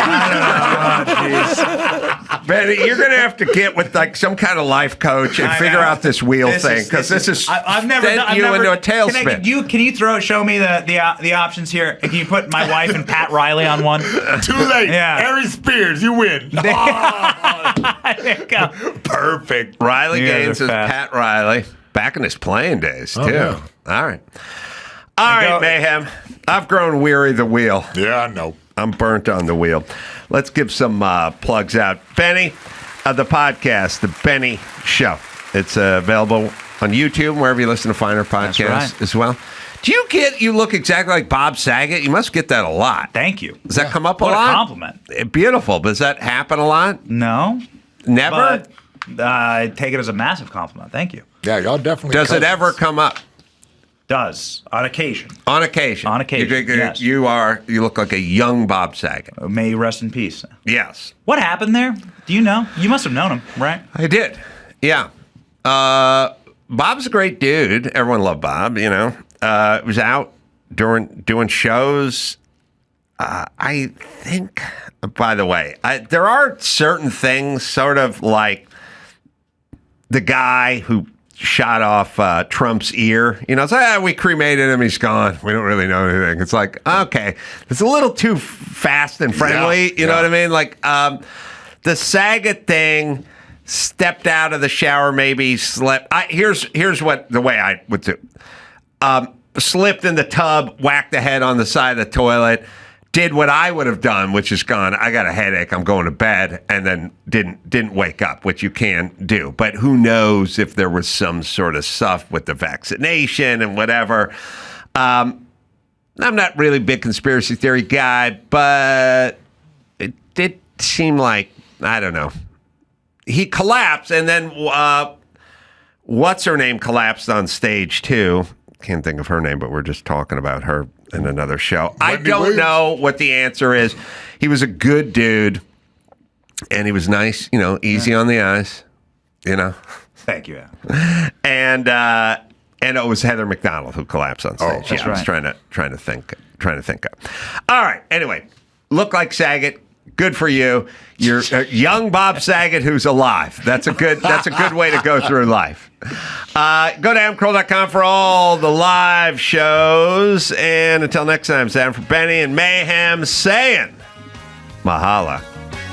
Benny, you're going to have to get with like some kind of life coach and figure out this wheel thing, because this is I've never sent done you into a tailspin. Can you show me the options here? And can you put my wife and Pat Riley on one? Too late. Yeah. Harry Spears, you win. There you go. Perfect. Riley You guys Gaines are is fast. Pat Riley, back in his playing days, too. Yeah. All right. All right, Mayhem. I've grown weary of the wheel. Yeah, I know. I'm burnt on the wheel. Let's give some plugs out. Benny, the podcast, The Benny Show. It's available on YouTube, wherever you listen to finer podcasts as well. Do you look exactly like Bob Saget? You must get that a lot. Thank you. Does that come up a What lot? a compliment. Beautiful. Does that happen a lot? No. Never? But I take it as a massive compliment. Thank you. Yeah, y'all definitely. Does it ever come up? Does. On occasion. On occasion. On occasion, yes. You look like a young Bob Saget. May you rest in peace. Yes. What happened there? Do you know? You must have known him, right? I did. Yeah. Bob's a great dude. Everyone loved Bob, was out doing shows. I think, by the way, there are certain things, sort of like the guy who shot off Trump's ear. It's like, we cremated him, he's gone. We don't really know anything. It's like, okay, it's a little too fast and friendly. You know what I mean? Like the Saget thing, stepped out of the shower, maybe slept. Here's what the way I would do. Slipped in the tub, whacked the head on the side of the toilet, did what I would have done, which is gone, I got a headache, I'm going to bed, and then didn't wake up, which you can do. But who knows if there was some sort of stuff with the vaccination and whatever. I'm not really a big conspiracy theory guy, but it did seem like, I don't know. He collapsed, and then what's her name collapsed on stage too. Can't think of her name, but we're just talking about her in another show. I don't know what the answer is. He was a good dude, and he was nice, easy on the eyes, Thank you. And it was Heather McDonald who collapsed on stage. That's I was trying to think of. All right. Anyway, look like Saget. Good for you. You're a young Bob Saget who's alive. That's a good way to go through life. Go to AdamCarolla.com for all the live shows. And until next time, it's Adam for Benny and Mayhem saying, Mahala.